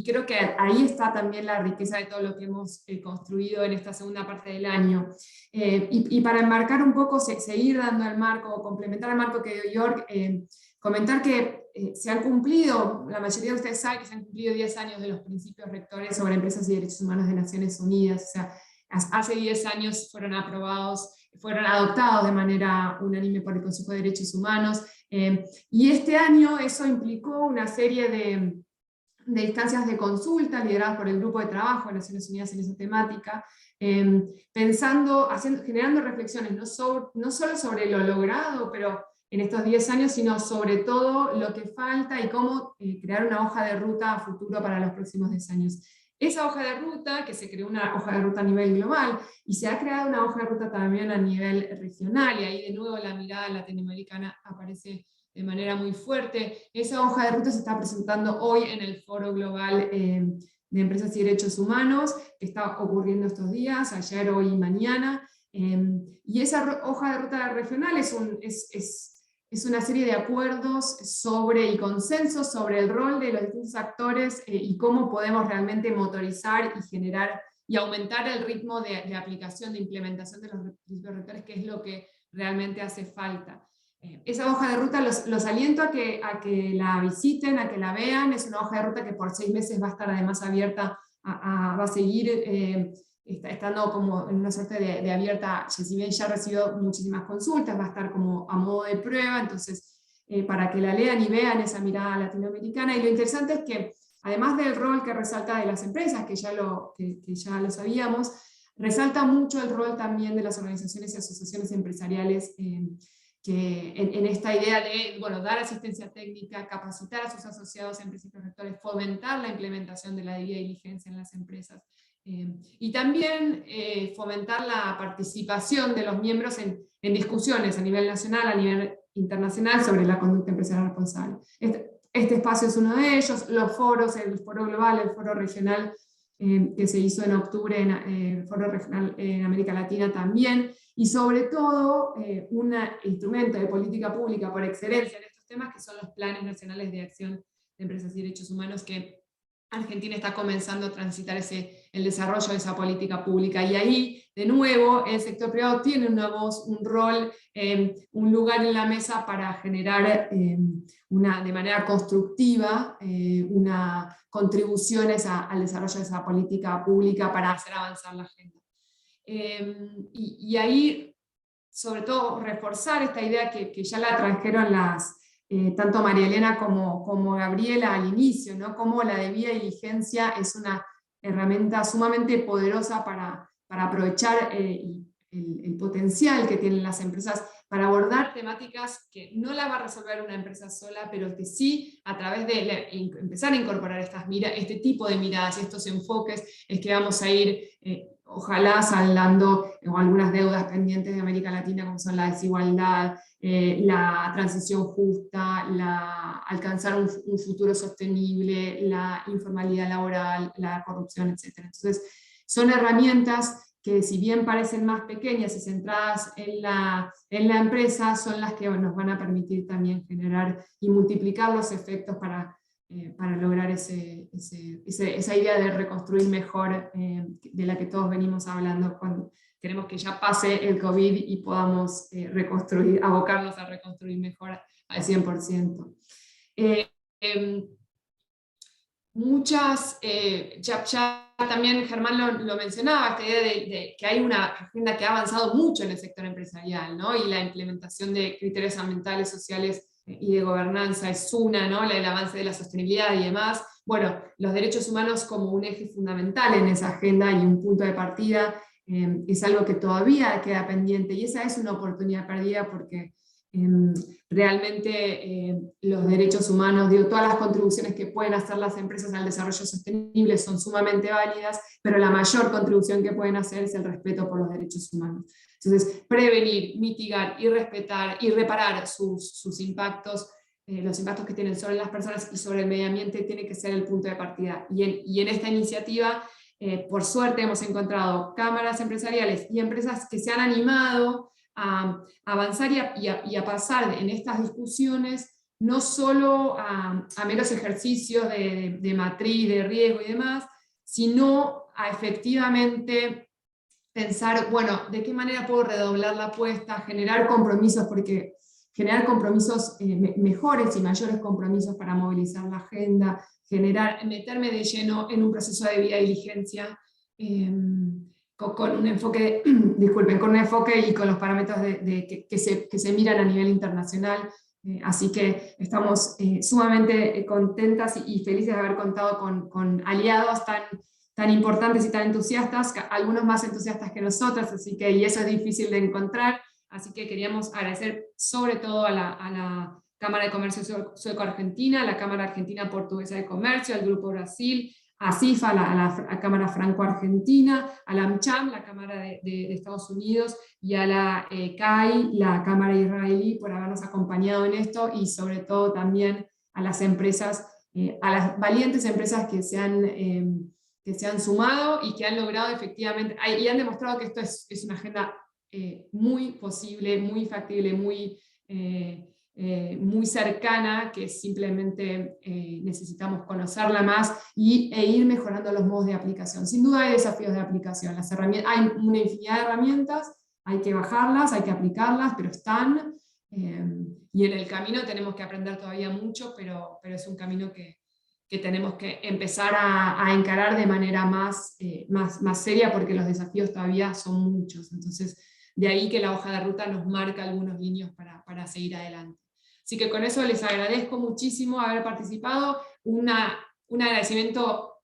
creo que ahí está también la riqueza de todo lo que hemos construido en esta segunda parte del año. Y para enmarcar un poco, seguir dando el marco, complementar el marco que dio Jörg, comentar que se han cumplido, la mayoría de ustedes saben que se han cumplido 10 años de los principios rectores sobre empresas y derechos humanos de Naciones Unidas. O sea, hace 10 años fueron adoptados de manera unánime por el Consejo de Derechos Humanos, y este año eso implicó una serie de instancias de consulta lideradas por el Grupo de Trabajo de Naciones Unidas en esa temática, generando reflexiones no solo sobre lo logrado pero en estos 10 años, sino sobre todo lo que falta y cómo crear una hoja de ruta a futuro para los próximos 10 años. Esa hoja de ruta, que se creó una hoja de ruta a nivel global, y se ha creado una hoja de ruta también a nivel regional, y ahí de nuevo la mirada latinoamericana aparece de manera muy fuerte. Esa hoja de ruta se está presentando hoy en el Foro Global de Empresas y Derechos Humanos, que está ocurriendo estos días, ayer, hoy y mañana, y esa hoja de ruta regional es una serie de acuerdos y consensos sobre el rol de los distintos actores y cómo podemos realmente motorizar y generar y aumentar el ritmo de aplicación, de implementación de los principios rectores, que es lo que realmente hace falta. Esa hoja de ruta los aliento a que la visiten, a que la vean. Es una hoja de ruta que por 6 meses va a estar además abierta, va a seguir estando como en una suerte de abierta, si bien ya recibió muchísimas consultas, va a estar como a modo de prueba, entonces para que la lean y vean esa mirada latinoamericana. Y lo interesante es que, además del rol que resalta de las empresas, que ya lo sabíamos, resalta mucho el rol también de las organizaciones y asociaciones empresariales, que en esta idea de dar asistencia técnica, capacitar a sus asociados en principios rectores, fomentar la implementación de la debida diligencia en las empresas, y también fomentar la participación de los miembros en discusiones a nivel nacional, a nivel internacional, sobre la conducta empresarial responsable. Este espacio es uno de ellos, los foros, el foro global, el foro regional que se hizo en octubre, el foro regional en América Latina también, y sobre todo un instrumento de política pública por excelencia en estos temas, que son los planes nacionales de acción de empresas y derechos humanos, que Argentina está comenzando a transitar el desarrollo de esa política pública. Y ahí, de nuevo, el sector privado tiene una voz, un rol, un lugar en la mesa para generar de manera constructiva contribuciones al desarrollo de esa política pública para hacer avanzar la agenda. Y ahí, sobre todo, reforzar esta idea que ya la trajeron tanto María Elena como Gabriela al inicio, ¿no? Cómo la debida diligencia es una herramienta sumamente poderosa para aprovechar el potencial que tienen las empresas para abordar temáticas que no la va a resolver una empresa sola, pero que sí, a través de empezar a incorporar este tipo de miradas y estos enfoques, es que vamos a ir ojalá saldando algunas deudas pendientes de América Latina, como son la desigualdad, la transición justa, alcanzar un futuro sostenible, la informalidad laboral, la corrupción, etc. Entonces, son herramientas que si bien parecen más pequeñas y centradas en la empresa, son las que nos van a permitir también generar y multiplicar los efectos para lograr esa idea de reconstruir mejor, de la que todos venimos hablando cuando queremos que ya pase el COVID y podamos reconstruir, abocarnos a reconstruir mejor al 100%. Muchas, ya también Germán lo mencionaba, esta idea de que hay una agenda que ha avanzado mucho en el sector empresarial, ¿no? Y la implementación de criterios ambientales, sociales y de gobernanza es una, ¿no? El avance de la sostenibilidad y demás. Bueno, los derechos humanos como un eje fundamental en esa agenda y un punto de partida es algo que todavía queda pendiente, y esa es una oportunidad perdida porque realmente los derechos humanos, digo, todas las contribuciones que pueden hacer las empresas al desarrollo sostenible son sumamente válidas, pero la mayor contribución que pueden hacer es el respeto por los derechos humanos. Entonces, prevenir, mitigar y respetar y reparar sus impactos, los impactos que tienen sobre las personas y sobre el medio ambiente, tiene que ser el punto de partida. Y en esta iniciativa, por suerte hemos encontrado cámaras empresariales y empresas que se han animado a avanzar y a pasar en estas discusiones, no solo a meros ejercicios de matriz, de riesgo y demás, sino a efectivamente pensar, bueno, ¿de qué manera puedo redoblar la apuesta, generar compromisos, porque generar compromisos mejores y mayores compromisos para movilizar la agenda, meterme de lleno en un proceso de vía diligencia, con un enfoque, disculpen, con un enfoque y con los parámetros que se miran a nivel internacional. Así que estamos sumamente contentas y felices de haber contado con aliados tan importantes y tan entusiastas, algunos más entusiastas que nosotros, y eso es difícil de encontrar. Así que queríamos agradecer sobre todo a la Cámara de Comercio Sueco-Argentina, a la Cámara Argentina Portuguesa de Comercio, al Grupo Brasil, a CIFA, a la Cámara Franco-Argentina, a la AmCham, la Cámara de Estados Unidos, y a la CAI, la Cámara Israelí, por habernos acompañado en esto, y sobre todo también a las empresas, a las valientes empresas que se han sumado y que han logrado efectivamente, y han demostrado que esto es una agenda muy posible, muy factible, muy cercana, que simplemente necesitamos conocerla más e ir mejorando los modos de aplicación. Sin duda hay desafíos de aplicación, hay una infinidad de herramientas, hay que bajarlas, hay que aplicarlas, pero están, y en el camino tenemos que aprender todavía mucho, pero es un camino que tenemos que empezar a encarar de manera más seria, porque los desafíos todavía son muchos. Entonces, de ahí que la hoja de ruta nos marca algunos líneas para seguir adelante. Así que con eso les agradezco muchísimo haber participado. Un agradecimiento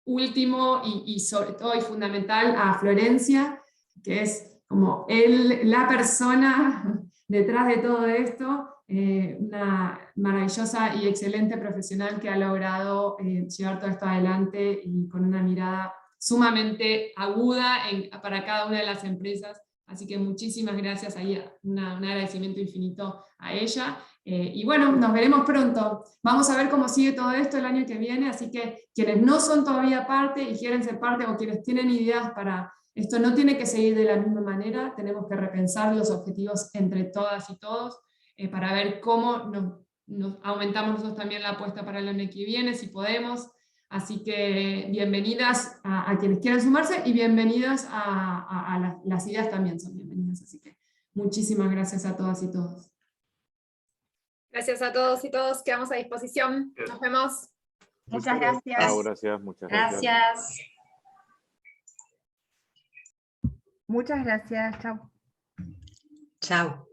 último y sobre todo y fundamental a Florencia, que es como la persona detrás de todo esto, una maravillosa y excelente profesional que ha logrado llevar todo esto adelante y con una mirada sumamente aguda para cada una de las empresas. Así que muchísimas gracias, ahí un agradecimiento infinito a ella. Y bueno, nos veremos pronto. Vamos a ver cómo sigue todo esto el año que viene, así que quienes no son todavía parte y quieren ser parte, o quienes tienen ideas para esto, no tiene que seguir de la misma manera, tenemos que repensar los objetivos entre todas y todos, para ver cómo nos aumentamos nosotros también la apuesta para el año que viene, si podemos. Así que bienvenidas a quienes quieran sumarse, y bienvenidas a las ideas también son bienvenidas. Así que muchísimas gracias a todas y todos. Gracias a todos y todos, quedamos a disposición. Nos vemos. Muchas gracias. Gracias, muchas gracias. Gracias. Muchas gracias. Chao. Chao.